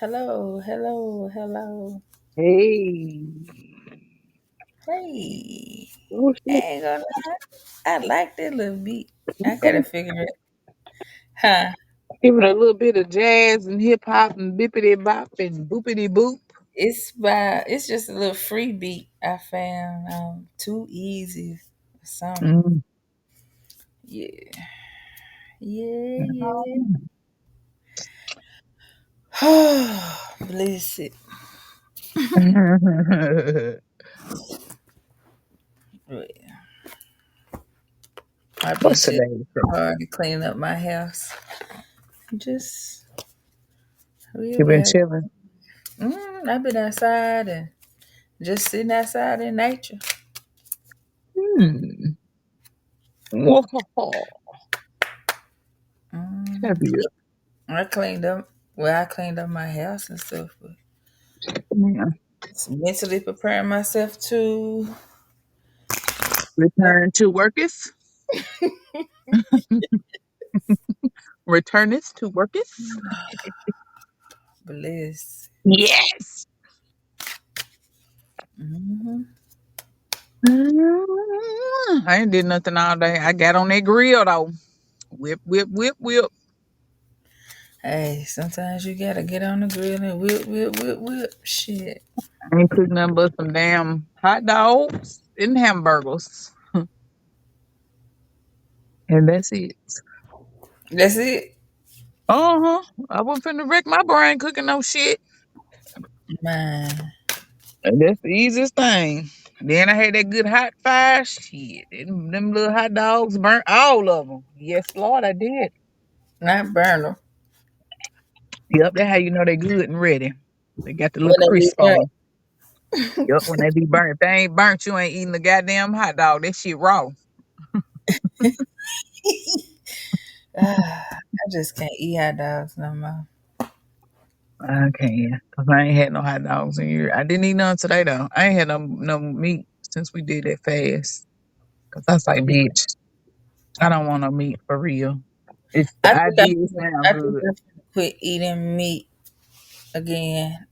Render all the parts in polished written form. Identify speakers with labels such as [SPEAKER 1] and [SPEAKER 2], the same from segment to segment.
[SPEAKER 1] Hello, hello, hello.
[SPEAKER 2] Hey,
[SPEAKER 1] Hey,
[SPEAKER 2] what's
[SPEAKER 1] I
[SPEAKER 2] up?
[SPEAKER 1] ain't gonna lie. I like that little beat. I gotta figure it. Huh?
[SPEAKER 2] Give it a little bit of jazz and hip hop and bippity bop and boopity boop.
[SPEAKER 1] It's just a little free beat I found. Too easy or something.
[SPEAKER 2] Mm.
[SPEAKER 1] Yeah, yeah. Bless it. Yeah. I be
[SPEAKER 2] What's
[SPEAKER 1] just
[SPEAKER 2] today?
[SPEAKER 1] hard to clean up my house. Just real
[SPEAKER 2] You been
[SPEAKER 1] bad.
[SPEAKER 2] chilling?
[SPEAKER 1] I've been outside and just sitting outside in nature.
[SPEAKER 2] Hmm. Whoa.
[SPEAKER 1] Mm,
[SPEAKER 2] Heavy up.
[SPEAKER 1] I cleaned up. Well, I cleaned up my house and stuff, but
[SPEAKER 2] Yeah.
[SPEAKER 1] just mentally preparing myself to.
[SPEAKER 2] Return to worketh. Returnest to worketh.
[SPEAKER 1] Bliss.
[SPEAKER 2] Yes.
[SPEAKER 1] Hmm.
[SPEAKER 2] I ain't did nothing all day. I got on that grill though. Whip, whip, whip, whip.
[SPEAKER 1] Hey, sometimes you gotta get on the grill and whip, whip, whip, whip. Shit.
[SPEAKER 2] I ain't cooked nothing but some damn hot dogs and hamburgers. And that's it.
[SPEAKER 1] That's it,
[SPEAKER 2] Uh-huh. I wasn't finna wreck my brain cooking no shit.
[SPEAKER 1] man.
[SPEAKER 2] And that's the easiest thing. Then I had that good hot fire shit. Them little hot dogs burnt all of them. Yes, Lord, I did.
[SPEAKER 1] Not burn them
[SPEAKER 2] Yep, that's how you know they good and ready. They got the little
[SPEAKER 1] when they be
[SPEAKER 2] crisp on
[SPEAKER 1] burnt.
[SPEAKER 2] them. Yep, when they be burnt. If they ain't burnt, you ain't eating the goddamn hot dog. That shit raw.
[SPEAKER 1] I just can't eat hot dogs no more.
[SPEAKER 2] I can't. Cause I ain't had no hot dogs in here. I didn't eat none today though. I ain't had no meat since we did that fast. Cause I was like, bitch, I don't want no meat for real. It's the idea sound
[SPEAKER 1] I think
[SPEAKER 2] good.
[SPEAKER 1] I'm gonna quit eating meat again,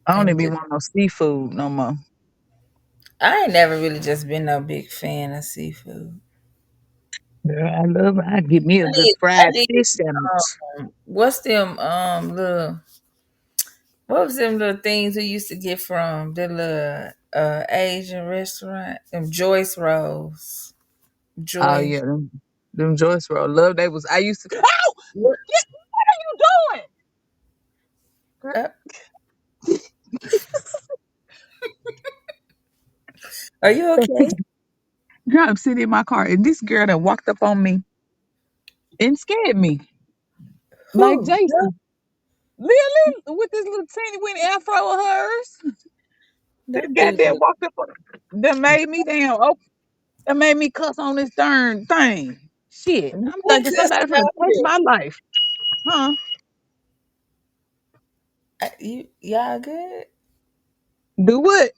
[SPEAKER 2] I don't even
[SPEAKER 1] and
[SPEAKER 2] be
[SPEAKER 1] just,
[SPEAKER 2] want no seafood no more.
[SPEAKER 1] I ain't never really just been no big fan of seafood.
[SPEAKER 2] Girl, I love it. I get me a good
[SPEAKER 1] I
[SPEAKER 2] fried
[SPEAKER 1] did.
[SPEAKER 2] fish sandwich.
[SPEAKER 1] What's them little? What was them little things we used to get from the little Asian restaurant? Them Joyce rolls.
[SPEAKER 2] Oh
[SPEAKER 1] Joy.
[SPEAKER 2] yeah, them Joyce roll. Love they was. I used to. Oh,
[SPEAKER 1] What?
[SPEAKER 2] what are you doing? Girl,
[SPEAKER 1] Uh, are you okay?
[SPEAKER 2] girl, I'm sitting in my car, and this girl that walked up on me and scared me like
[SPEAKER 1] Who?
[SPEAKER 2] Jason. Lily with this little teeny weeny afro of hers. That
[SPEAKER 1] Don't do
[SPEAKER 2] goddamn
[SPEAKER 1] that.
[SPEAKER 2] walked up on that made me damn. Oh, That made me cuss on this darn thing. Shit. I'm thinking
[SPEAKER 1] That's
[SPEAKER 2] somebody finna take
[SPEAKER 1] good.
[SPEAKER 2] my life. Huh?
[SPEAKER 1] Y'all good?
[SPEAKER 2] Do what?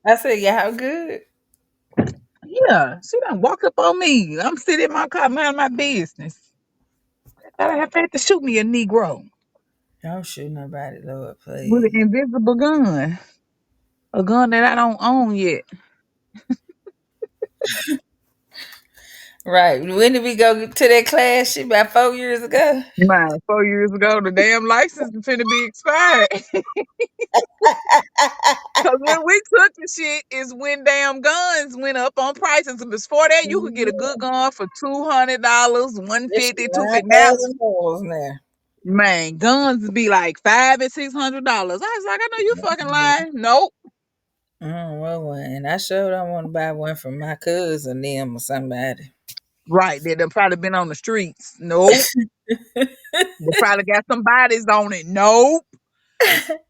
[SPEAKER 1] I said y'all good.
[SPEAKER 2] Yeah. She done walked up on me. I'm sitting in my car, mind my business. I have had to shoot me a Negro
[SPEAKER 1] Don't shoot nobody, Lord,
[SPEAKER 2] with an
[SPEAKER 1] please.
[SPEAKER 2] invisible gun. A gun that I don't own yet.
[SPEAKER 1] Right. When did we go to that class? Shit, about 4 years ago.
[SPEAKER 2] Man, 4 years ago, the damn license is finna be expired. Cause when we took the shit is when damn guns went up on prices. Before that, you could get a good gun for $200,
[SPEAKER 1] This shit
[SPEAKER 2] 150, 250. Now,
[SPEAKER 1] 9,000 now.
[SPEAKER 2] man, guns be like $500 and $600. I was like, I know you fucking lying. Nope.
[SPEAKER 1] Well, one. And I sure don't want to buy one from my cousin, them, or somebody.
[SPEAKER 2] Right. They done probably been on the streets. Nope. They probably got some bodies on it. Nope.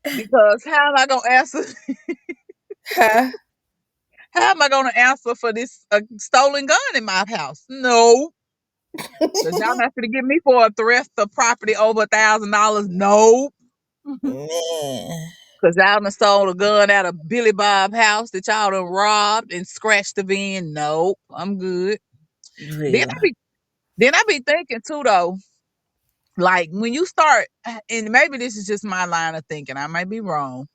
[SPEAKER 2] Because how am I gonna answer?
[SPEAKER 1] Huh?
[SPEAKER 2] How am I gonna answer for this stolen gun in my house? No. Cause y'all not gonna get me for a theft of property over $1,000. No.
[SPEAKER 1] Man.
[SPEAKER 2] Cause y'all done stole a gun out of Billy Bob house that y'all done robbed and scratched the van. Nope. I'm good. Then I
[SPEAKER 1] Real.
[SPEAKER 2] be then I be thinking too though, like when you start, and maybe this is just my line of thinking. I might be wrong.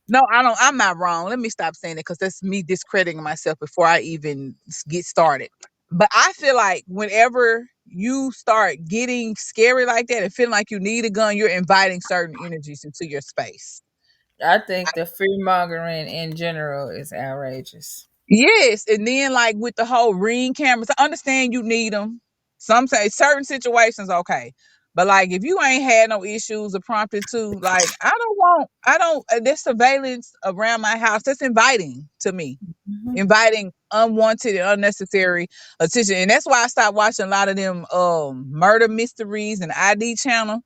[SPEAKER 2] No, I don't. I'm not wrong. Let me stop saying it because that's me discrediting myself before I even get started. But I feel like whenever you start getting scary like that and feeling like you need a gun, you're inviting certain energies into your space.
[SPEAKER 1] I think the fear mongering in general is outrageous.
[SPEAKER 2] Yes, and then like with the whole ring cameras, I understand you need them. Some say certain situations okay, but like if you ain't had no issues or prompted to, like I don't. This surveillance around my house that's inviting to me,
[SPEAKER 1] Mhm.
[SPEAKER 2] inviting unwanted and unnecessary attention, and that's why I stopped watching a lot of them murder mysteries and ID channel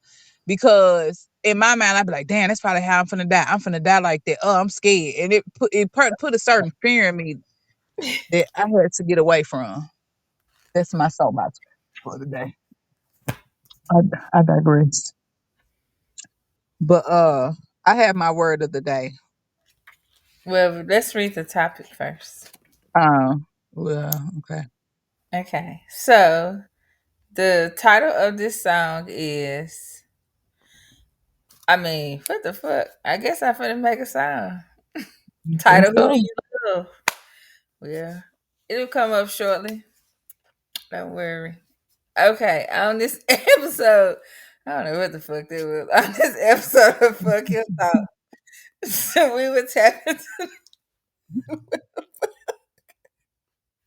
[SPEAKER 2] because in my mind I'd be like, damn, that's probably how I'm finna die. I'm finna die like that. Oh, I'm scared, and put a certain fear in me that I had to get away from. That's my soapbox for today. I, I digress. But I have my word of the day.
[SPEAKER 1] Well, let's read the topic first.
[SPEAKER 2] Okay.
[SPEAKER 1] Okay. So, the title of this song is, I mean, what the fuck? I guess I finna make a song.
[SPEAKER 2] I guess
[SPEAKER 1] Title, Who Do
[SPEAKER 2] so.
[SPEAKER 1] You Love? Yeah. It'll come up shortly. Don't worry. Okay, on this episode, I don't know what the fuck that was. On this episode of Fuck Your Thought, so we were tapping.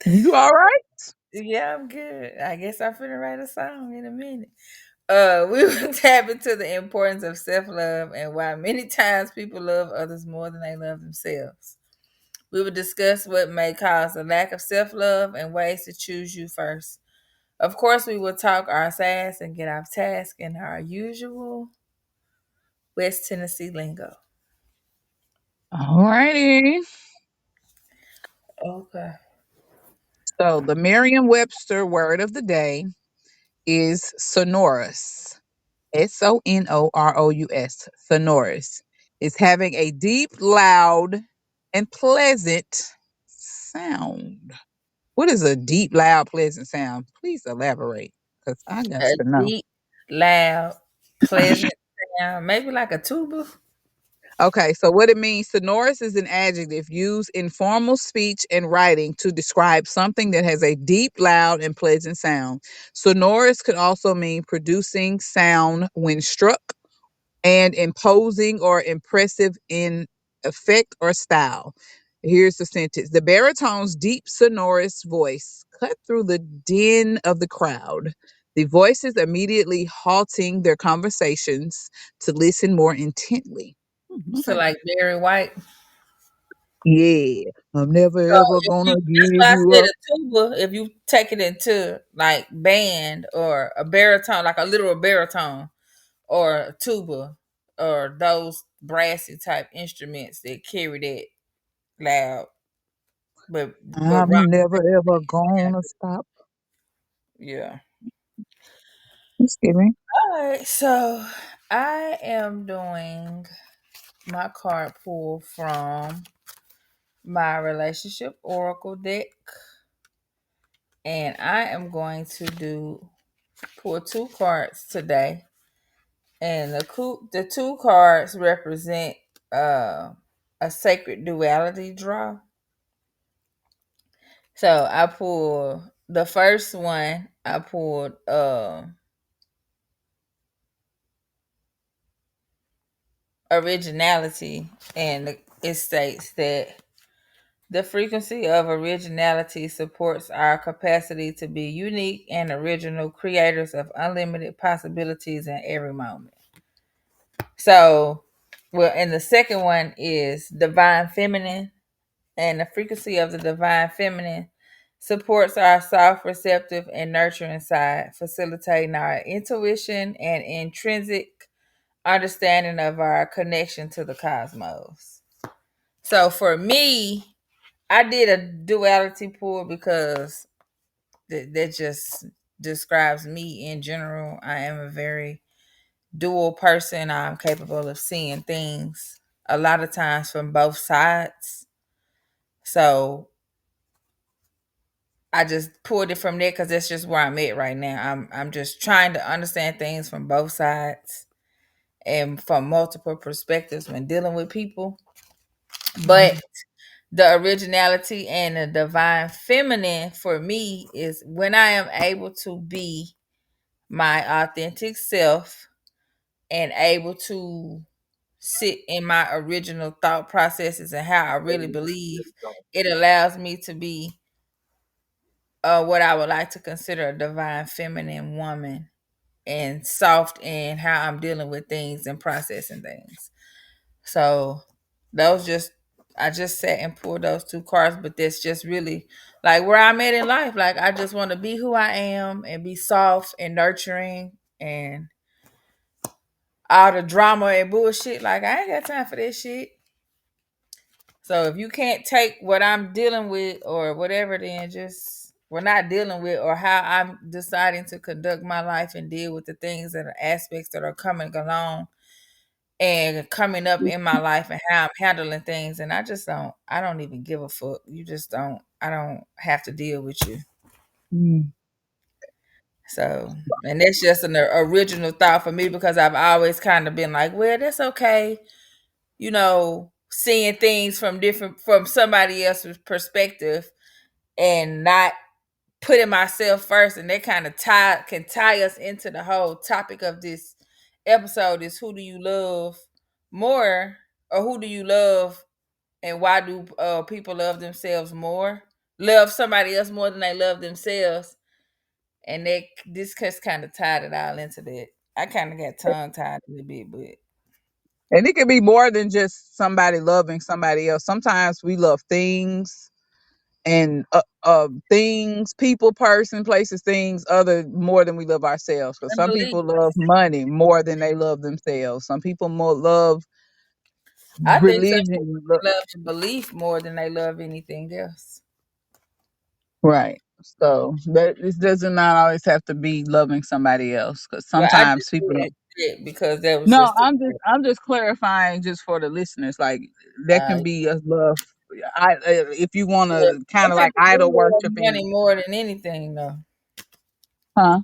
[SPEAKER 2] You all right?
[SPEAKER 1] Yeah, I'm good. I guess I'm finna write a song in a minute. We will tap into the importance of self love and why many times people love others more than they love themselves. We will discuss what may cause a lack of self love and ways to choose you first. Of course, we will talk our sass and get off task in our usual West Tennessee lingo.
[SPEAKER 2] All righty.
[SPEAKER 1] Okay.
[SPEAKER 2] So the Merriam-Webster word of the day is sonorous. Sonorous. Sonorous. It's having a deep, loud, and pleasant sound. What is a deep, loud, pleasant sound? Please elaborate, because I got
[SPEAKER 1] A
[SPEAKER 2] to know.
[SPEAKER 1] deep, loud, pleasant sound, maybe like a tuba.
[SPEAKER 2] Okay, so what it means, sonorous is an adjective used in formal speech and writing to describe something that has a deep, loud, and pleasant sound. Sonorous could also mean producing sound when struck and imposing or impressive in effect or style. Here's the sentence. The baritone's deep, sonorous voice cut through the din of the crowd, the voices immediately halting their conversations to listen more intently.
[SPEAKER 1] So
[SPEAKER 2] Okay.
[SPEAKER 1] like Barry White.
[SPEAKER 2] Yeah, I'm never
[SPEAKER 1] So
[SPEAKER 2] ever
[SPEAKER 1] if you
[SPEAKER 2] gonna
[SPEAKER 1] that's
[SPEAKER 2] give
[SPEAKER 1] why I
[SPEAKER 2] you
[SPEAKER 1] said
[SPEAKER 2] up.
[SPEAKER 1] a tuba, if you take it into like band or a baritone, like a literal baritone or a tuba or those brassy type instruments that carry that loud. but
[SPEAKER 2] I'm
[SPEAKER 1] Ronald
[SPEAKER 2] never ever
[SPEAKER 1] Reagan,
[SPEAKER 2] gonna stop.
[SPEAKER 1] yeah.
[SPEAKER 2] Excuse me.
[SPEAKER 1] All right, so I am doing my card pull from my relationship oracle deck, and I am going to do pull two cards today, and the two cards represent uh, a sacred duality draw. So I pulled the first one. I pulled originality, and it states that the frequency of originality supports our capacity to be unique and original creators of unlimited possibilities in every moment. So, well, and the second one is divine feminine, and the frequency of the divine feminine supports our soft, receptive, and nurturing side, facilitating our intuition and intrinsic understanding of our connection to the cosmos. So for me, I did a duality pull because that just describes me in general. I am a very dual person. I'm capable of seeing things a lot of times from both sides. So I just pulled it from there because that's just where I'm at right now. I'm just trying to understand things from both sides and from multiple perspectives when dealing with people. But
[SPEAKER 2] Mhm.
[SPEAKER 1] the originality and the divine feminine for me is when I am able to be my authentic self and able to sit in my original thought processes and how I really believe, it allows me to be what I would like to consider a divine feminine woman and soft in how I'm dealing with things and processing things. So those just I just sat and pulled those two cards, but that's just really like where I'm at in life. Like I just want to be who I am and be soft and nurturing and all the drama and bullshit. Like I ain't got time for this shit. So if you can't take what I'm dealing with or whatever, then just we're not dealing with or how I'm deciding to conduct my life and deal with the things that are aspects that are coming along and coming up in my life and how I'm handling things. And I don't even give a fuck. You just don't, I don't have to deal with you.
[SPEAKER 2] Mm.
[SPEAKER 1] So, and that's just an original thought for me because I've always kind of been like, well, that's okay. Seeing things from somebody else's perspective and not putting myself first. And that kind of can tie us into the whole topic of this episode is who do you love more or who do you love and why do people love themselves more? Love somebody else more than they love themselves, and this just kind of tied it all into that. I kind of got tongue tied a little bit, but
[SPEAKER 2] And it can be more than just somebody loving somebody else. Sometimes we love things and things, people, person, places, things other more than we love ourselves. Because
[SPEAKER 1] and
[SPEAKER 2] some
[SPEAKER 1] belief.
[SPEAKER 2] people love money more than they love themselves. Some people more love
[SPEAKER 1] I think some
[SPEAKER 2] religion.
[SPEAKER 1] people love the belief more than they love anything else.
[SPEAKER 2] Right. So that this does not always have to be loving somebody else. Because
[SPEAKER 1] Well, I
[SPEAKER 2] sometimes
[SPEAKER 1] just
[SPEAKER 2] people don't.
[SPEAKER 1] did it because that was
[SPEAKER 2] No,
[SPEAKER 1] just a,
[SPEAKER 2] I'm just clarifying just for the listeners. Like that
[SPEAKER 1] uh,
[SPEAKER 2] can be a love. If you want
[SPEAKER 1] yeah.
[SPEAKER 2] to kind of
[SPEAKER 1] Sometimes
[SPEAKER 2] like
[SPEAKER 1] people
[SPEAKER 2] idol
[SPEAKER 1] love
[SPEAKER 2] worshiping,
[SPEAKER 1] money more than anything, though.
[SPEAKER 2] huh?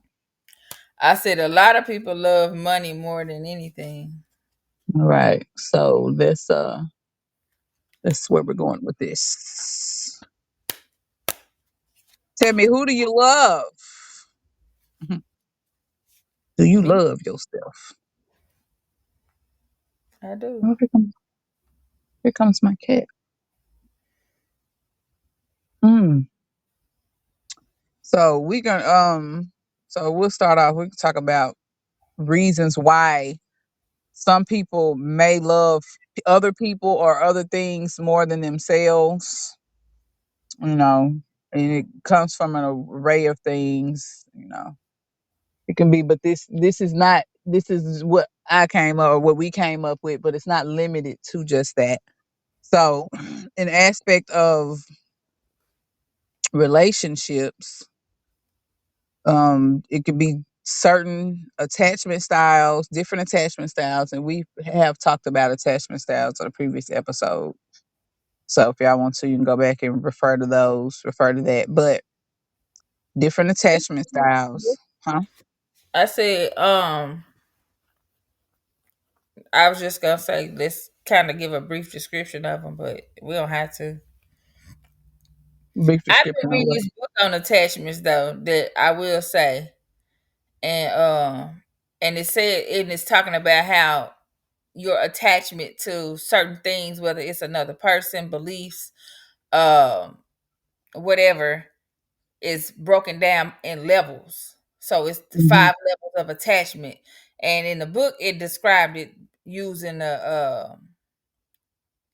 [SPEAKER 1] I said a lot of people love money more than anything.
[SPEAKER 2] Right. So that's where we're going with this. Tell me, who do you love? Do you
[SPEAKER 1] Me,
[SPEAKER 2] love yourself?
[SPEAKER 1] I do.
[SPEAKER 2] Oh, here comes my cat. Mm. So we gonna so we'll start off. We can talk about reasons why some people may love other people or other things more than themselves. You know, and it comes from an array of things. It can be, but this is not. This is what I came up or what we came up with, but it's not limited to just that. So, an aspect of relationships, it could be certain attachment styles, different attachment styles, and we have talked about attachment styles on a previous episode. So if y'all want to, you can go back and refer to those, refer to that. But different attachment styles, huh?
[SPEAKER 1] I said, I was just gonna say let's kind of give a brief description of them, but we don't have to.
[SPEAKER 2] Brief
[SPEAKER 1] I've
[SPEAKER 2] description
[SPEAKER 1] been
[SPEAKER 2] of
[SPEAKER 1] reading
[SPEAKER 2] what.
[SPEAKER 1] this book on attachments though that I will say, and it said and it's talking about how your attachment to certain things, whether it's another person, beliefs, um, whatever, is broken down in levels. So it's the
[SPEAKER 2] Hmm.
[SPEAKER 1] five levels of attachment, and in the book it described it using the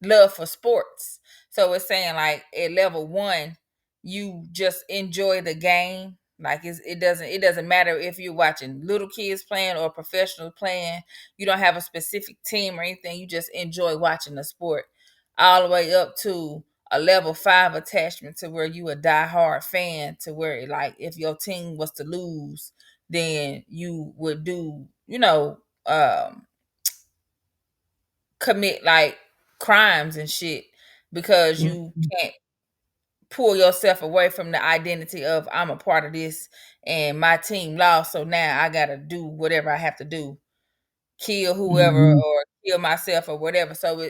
[SPEAKER 1] love for sports. So it's saying like at level one, you just enjoy the game. Like it doesn't matter if you're watching little kids playing or professionals playing. You don't have a specific team or anything. You just enjoy watching the sport. All the way up to a level five attachment to where you a diehard fan to where like if your team was to lose, then you would do commit like crimes and shit because you
[SPEAKER 2] Hmm.
[SPEAKER 1] can't pull yourself away from the identity of I'm a part of this and my team lost, so now I gotta do whatever I have to do, kill whoever
[SPEAKER 2] Hmm.
[SPEAKER 1] or kill myself or whatever. So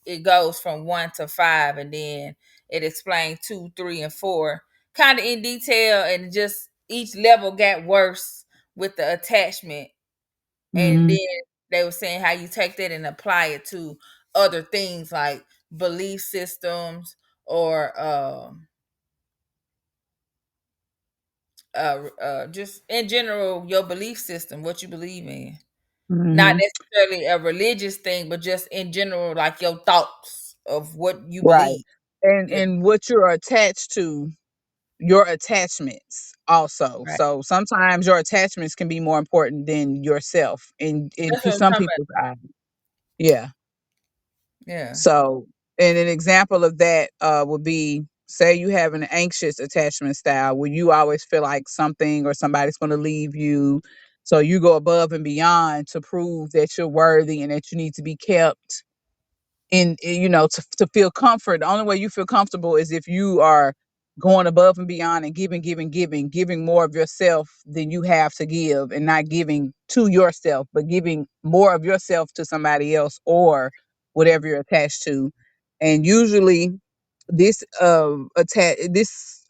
[SPEAKER 1] it goes from one to five, and then it explains two, three, and four, kind of in detail, and just each level got worse with the attachment, and
[SPEAKER 2] Hmm.
[SPEAKER 1] then they were saying how you take that and apply it to other things like belief systems or just in general your belief system, what you believe in. Not
[SPEAKER 2] Hmm.
[SPEAKER 1] necessarily a religious thing, but just in general, like your thoughts of what you
[SPEAKER 2] Right.
[SPEAKER 1] believe.
[SPEAKER 2] And
[SPEAKER 1] Yeah,
[SPEAKER 2] what you're attached to, your attachments also.
[SPEAKER 1] right.
[SPEAKER 2] So sometimes your attachments can be more important than yourself in
[SPEAKER 1] That's what I'm
[SPEAKER 2] some
[SPEAKER 1] talking about.
[SPEAKER 2] people's eyes. Yeah.
[SPEAKER 1] Yeah.
[SPEAKER 2] So, and an example of that would be, say you have an anxious attachment style where you always feel like something or somebody's going to leave you. So you go above and beyond to prove that you're worthy and that you need to be kept to feel comfort. The only way you feel comfortable is if you are going above and beyond and giving more of yourself than you have to give, and not giving to yourself but giving more of yourself to somebody else or whatever you're attached to. And usually this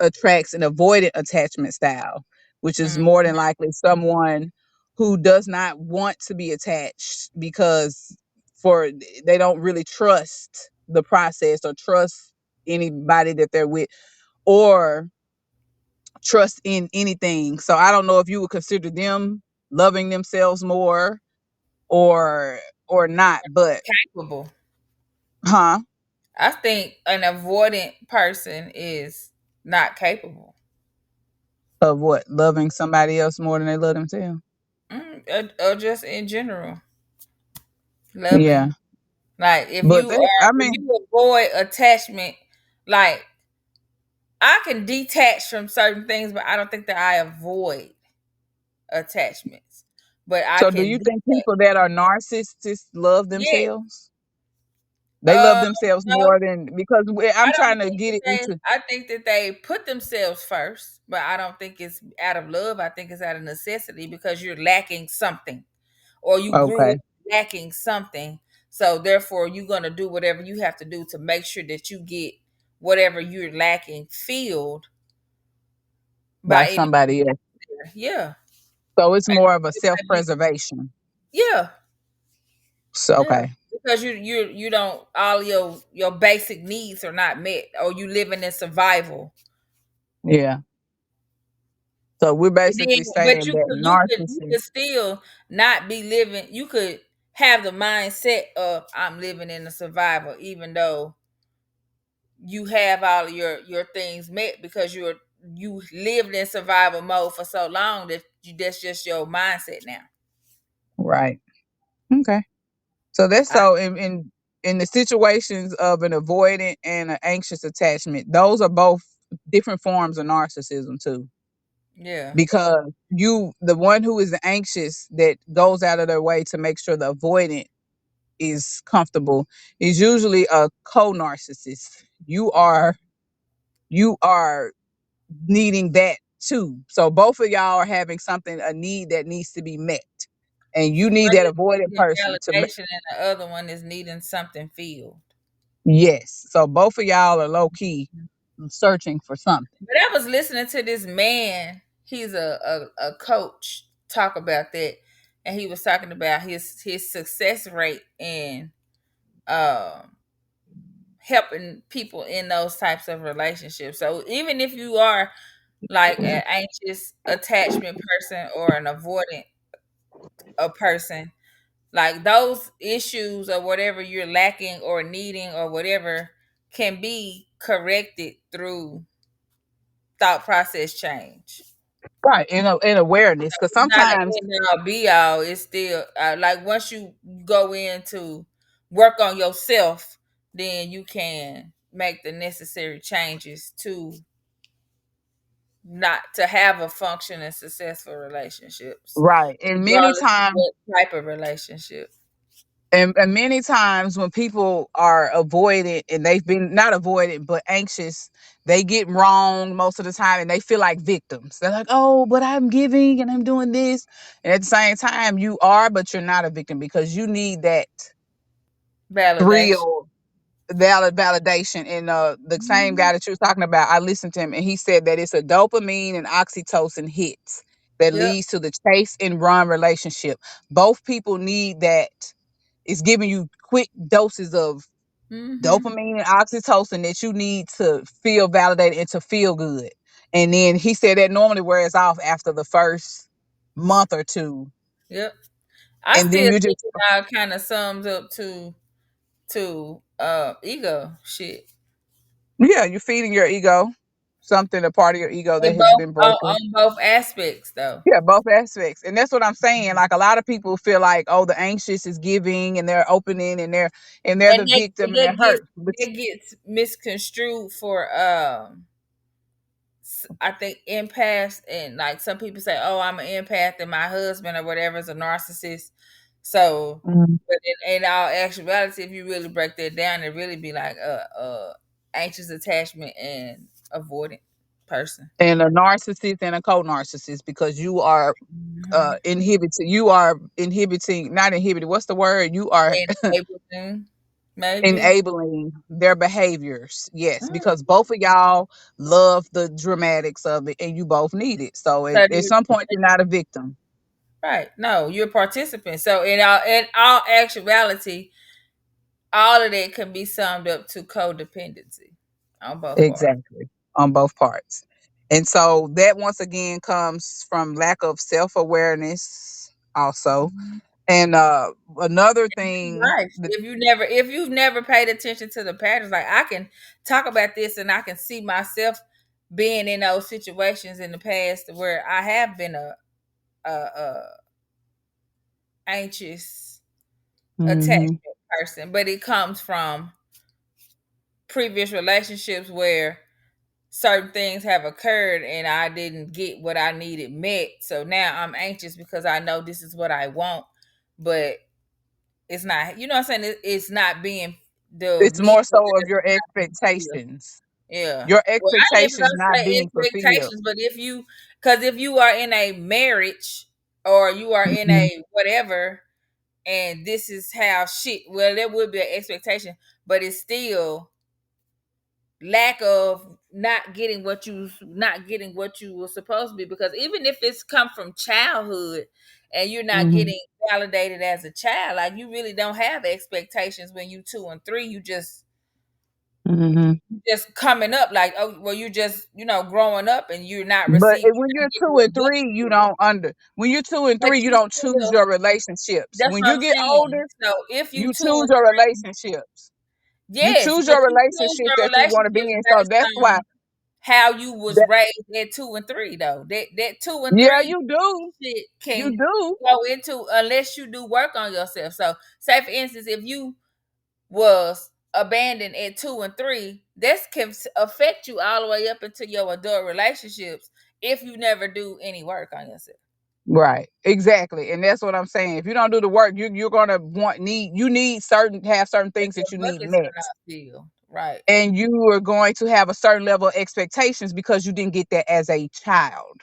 [SPEAKER 2] attracts an avoidant attachment style, which is
[SPEAKER 1] Mm.
[SPEAKER 2] more than likely someone who does not want to be attached because for they don't really trust the process or trust anybody that they're with or trust in anything. So I don't know if you would consider them loving themselves more or not, but
[SPEAKER 1] Capable.
[SPEAKER 2] huh?
[SPEAKER 1] I think an avoidant person is not capable.
[SPEAKER 2] Of what? Loving somebody else more than they love themselves.
[SPEAKER 1] Or just in general,
[SPEAKER 2] Yeah.
[SPEAKER 1] loving. Like
[SPEAKER 2] But they I
[SPEAKER 1] if
[SPEAKER 2] mean,
[SPEAKER 1] you avoid attachment, like I can detach from certain things, but I don't think that I avoid attachments. But I
[SPEAKER 2] so do
[SPEAKER 1] can
[SPEAKER 2] you think
[SPEAKER 1] detach.
[SPEAKER 2] people that are narcissists love
[SPEAKER 1] Yeah.
[SPEAKER 2] themselves? They love
[SPEAKER 1] Uh
[SPEAKER 2] themselves
[SPEAKER 1] no,
[SPEAKER 2] more than because I'm
[SPEAKER 1] I don't
[SPEAKER 2] trying to
[SPEAKER 1] think
[SPEAKER 2] get
[SPEAKER 1] that
[SPEAKER 2] it into
[SPEAKER 1] I think that they put themselves first, but I don't think it's out of love. I think it's out of necessity because you're lacking something or you grew
[SPEAKER 2] okay
[SPEAKER 1] up lacking something. So therefore you're gonna do whatever you have to do to make sure that you get whatever you're lacking filled
[SPEAKER 2] by
[SPEAKER 1] by anybody
[SPEAKER 2] somebody else.
[SPEAKER 1] there. Yeah.
[SPEAKER 2] So it's
[SPEAKER 1] And
[SPEAKER 2] more of a
[SPEAKER 1] it might be
[SPEAKER 2] self-preservation.
[SPEAKER 1] yeah,
[SPEAKER 2] So
[SPEAKER 1] yeah.
[SPEAKER 2] okay.
[SPEAKER 1] Because you don't all your basic needs are not met or you living in survival.
[SPEAKER 2] Yeah. So we're
[SPEAKER 1] And then,
[SPEAKER 2] basically
[SPEAKER 1] but
[SPEAKER 2] saying that
[SPEAKER 1] you
[SPEAKER 2] narcissists,
[SPEAKER 1] could still not be living. You could have the mindset of I'm living in a survival, even though you have all of your things met because you lived in survival mode for so long that that's just your mindset now.
[SPEAKER 2] right. Okay. So that's
[SPEAKER 1] I,
[SPEAKER 2] so in the situations of an avoidant and an anxious attachment, those are both different forms of narcissism too.
[SPEAKER 1] Yeah.
[SPEAKER 2] Because the one who is anxious that goes out of their way to make sure the avoidant is comfortable is usually a co-narcissist. You are needing that too. So both of y'all are having something, a need that needs to be met. And you need
[SPEAKER 1] One
[SPEAKER 2] that
[SPEAKER 1] is
[SPEAKER 2] avoidant
[SPEAKER 1] needing
[SPEAKER 2] person to
[SPEAKER 1] validation, and the other one is needing something filled.
[SPEAKER 2] yes. So both of y'all are low key searching for something.
[SPEAKER 1] But I was listening to this man. He's a coach talk about that, and he was talking about his success rate in um helping people in those types of relationships. So even if you are like an anxious attachment person or an avoidant a person, like those issues or whatever you're lacking or needing or whatever can be corrected through thought process change.
[SPEAKER 2] Right. In awareness. Cause
[SPEAKER 1] It's not an
[SPEAKER 2] sometimes
[SPEAKER 1] end all be all. It's still like once you go in to work on yourself, then you can make the necessary changes to not to have a functioning successful relationships,
[SPEAKER 2] right. And many
[SPEAKER 1] regardless of
[SPEAKER 2] times
[SPEAKER 1] what type of relationship.
[SPEAKER 2] and many times when people are avoided and they've been not avoided but anxious, they get wrong most of the time and they feel like victims. They're like, oh, but I'm giving and I'm doing this. And at the same time, you are, but you're not a victim because you need that
[SPEAKER 1] Validation.
[SPEAKER 2] thrill, validation. And the same
[SPEAKER 1] Mhm.
[SPEAKER 2] guy that you were talking about, I listened to him and he said that it's a dopamine and oxytocin hits that
[SPEAKER 1] Yep.
[SPEAKER 2] leads to the chase and run relationship. Both people need that. It's giving you quick doses of
[SPEAKER 1] Hmm.
[SPEAKER 2] dopamine and oxytocin that you need to feel validated and to feel good. And then he said that normally wears off after the first month or two.
[SPEAKER 1] Yep. I
[SPEAKER 2] And then
[SPEAKER 1] still
[SPEAKER 2] you
[SPEAKER 1] think
[SPEAKER 2] just,
[SPEAKER 1] it all kind of sums up to ego shit.
[SPEAKER 2] yeah, you're feeding your ego something, a part of your ego that
[SPEAKER 1] In
[SPEAKER 2] has
[SPEAKER 1] both
[SPEAKER 2] been broken.
[SPEAKER 1] on both aspects though.
[SPEAKER 2] Yeah, both aspects. And that's what I'm saying. Like a lot of people feel like, oh, the anxious is giving and they're opening and they're
[SPEAKER 1] And
[SPEAKER 2] the victim and they're hurt. But
[SPEAKER 1] that gets misconstrued for I think empaths, and like some people say, "Oh, I'm an empath," and my husband or whatever is a narcissist. So,
[SPEAKER 2] Mhm.
[SPEAKER 1] but in all actuality, if you really break that down, it really be like a anxious attachment and avoidant person.
[SPEAKER 2] And a narcissist and a co-narcissist because
[SPEAKER 1] Mhm.
[SPEAKER 2] you are inhibiting, not inhibiting, what's the word, you are
[SPEAKER 1] And everything, maybe.
[SPEAKER 2] enabling their behaviors, yes,
[SPEAKER 1] Mm.
[SPEAKER 2] because both of y'all love the dramatics of it and you both need it, so
[SPEAKER 1] So
[SPEAKER 2] at some point you're not a victim.
[SPEAKER 1] right? No, you're a participant. So in all actuality, all of that can be summed up to codependency on both parts.
[SPEAKER 2] Exactly, on both parts. And so that once again comes from lack of self-awareness also. And another thing
[SPEAKER 1] Life.
[SPEAKER 2] that,
[SPEAKER 1] If you've never paid attention to the patterns, like I can talk about this and I can see myself being in those situations in the past where I have been a anxious
[SPEAKER 2] hmm
[SPEAKER 1] attachment person, but it comes from previous relationships where certain things have occurred and I didn't get what I needed met. So now I'm anxious because I know this is what I want, but it's not, you know what I'm saying? It's not being the
[SPEAKER 2] it's
[SPEAKER 1] need
[SPEAKER 2] more
[SPEAKER 1] for
[SPEAKER 2] so
[SPEAKER 1] it
[SPEAKER 2] of
[SPEAKER 1] is
[SPEAKER 2] your
[SPEAKER 1] not being fulfilled.
[SPEAKER 2] expectations,
[SPEAKER 1] Yeah.
[SPEAKER 2] your
[SPEAKER 1] Well, I ain't even
[SPEAKER 2] expectations
[SPEAKER 1] gonna
[SPEAKER 2] not
[SPEAKER 1] say
[SPEAKER 2] being fulfilled.
[SPEAKER 1] expectations, but because if you are in a marriage or you are in
[SPEAKER 2] Mhm.
[SPEAKER 1] a whatever, and this is how shit, well, there would be an expectation, but it's still lack of not getting what you were supposed to be, because even if it's come from childhood and you're not
[SPEAKER 2] Mhm.
[SPEAKER 1] getting validated as a child, like you really don't have expectations when you 2 and 3. You
[SPEAKER 2] Mhm.
[SPEAKER 1] just coming up like, oh well, you just growing up and you're not
[SPEAKER 2] But
[SPEAKER 1] receiving,
[SPEAKER 2] when
[SPEAKER 1] you're
[SPEAKER 2] you're
[SPEAKER 1] not getting
[SPEAKER 2] two
[SPEAKER 1] what
[SPEAKER 2] and
[SPEAKER 1] good
[SPEAKER 2] three, you
[SPEAKER 1] is.
[SPEAKER 2] don't under. When you're two and
[SPEAKER 1] But
[SPEAKER 2] three, you
[SPEAKER 1] you
[SPEAKER 2] don't choose
[SPEAKER 1] still,
[SPEAKER 2] your relationships.
[SPEAKER 1] that's
[SPEAKER 2] When
[SPEAKER 1] what
[SPEAKER 2] you
[SPEAKER 1] I'm
[SPEAKER 2] get
[SPEAKER 1] saying.
[SPEAKER 2] older,
[SPEAKER 1] So if you
[SPEAKER 2] you
[SPEAKER 1] two
[SPEAKER 2] choose
[SPEAKER 1] and
[SPEAKER 2] your
[SPEAKER 1] three,
[SPEAKER 2] relationships. You
[SPEAKER 1] yes,
[SPEAKER 2] choose
[SPEAKER 1] but
[SPEAKER 2] your
[SPEAKER 1] you choose
[SPEAKER 2] relationships
[SPEAKER 1] your
[SPEAKER 2] that you want to be
[SPEAKER 1] relationships
[SPEAKER 2] in. So
[SPEAKER 1] based
[SPEAKER 2] that's why
[SPEAKER 1] on how you was
[SPEAKER 2] that
[SPEAKER 1] raised at 2 and 3 though. That two and
[SPEAKER 2] yeah,
[SPEAKER 1] three
[SPEAKER 2] you do.
[SPEAKER 1] shit
[SPEAKER 2] You
[SPEAKER 1] can
[SPEAKER 2] do.
[SPEAKER 1] go into unless you do work on yourself. So say for instance, if you was abandoned at 2 and 3, this can affect you all the way up into your adult relationships if you never do any work on yourself.
[SPEAKER 2] Right. Exactly. And that's what I'm saying. If you don't do the work, you're gonna need certain have certain
[SPEAKER 1] If
[SPEAKER 2] things
[SPEAKER 1] your
[SPEAKER 2] that you need
[SPEAKER 1] buckets are
[SPEAKER 2] met.
[SPEAKER 1] not filled, right,
[SPEAKER 2] And you are going to have a certain level of expectations because you didn't get that as a child.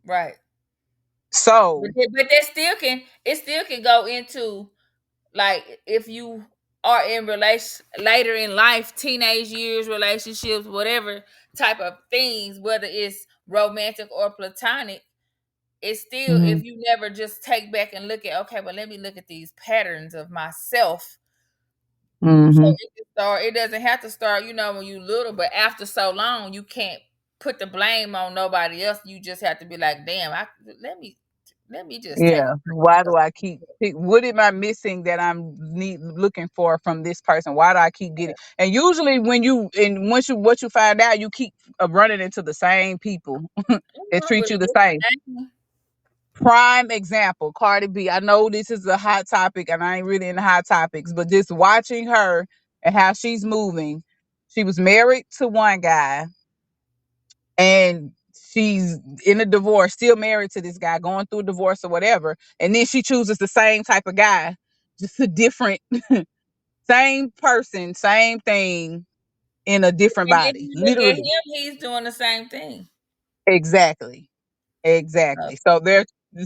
[SPEAKER 1] right. But
[SPEAKER 2] So,
[SPEAKER 1] that still can, it still can go into, like, if you are in relation later in life, teenage years, relationships, whatever type of things, whether it's romantic or platonic, it's still,
[SPEAKER 2] hmm
[SPEAKER 1] if you never just take back and look at, okay, but let me look at these patterns of myself. So
[SPEAKER 2] hmm
[SPEAKER 1] it can start, it doesn't have to start, when you little, but after so long, you can't put the blame on nobody else. You just have to be like, damn, let me just take
[SPEAKER 2] yeah.
[SPEAKER 1] a
[SPEAKER 2] Why
[SPEAKER 1] break.
[SPEAKER 2] do I keep what am I missing that I'm looking for from this person? Why do I keep getting? And usually when you and once you what you find out, you keep running into the same people that treat you the same.
[SPEAKER 1] With
[SPEAKER 2] Prime example, Cardi B. I know this is a hot topic and I ain't really into hot topics, but just watching her and how she's moving. She was married to one guy and she's in a divorce, still married to this guy, going through a divorce or whatever. And then she chooses the same type of guy, just a different, same person, same thing in a different
[SPEAKER 1] And if
[SPEAKER 2] body.
[SPEAKER 1] you look at
[SPEAKER 2] Literally.
[SPEAKER 1] him, he's doing the same thing.
[SPEAKER 2] Exactly.
[SPEAKER 1] So,
[SPEAKER 2] Exactly.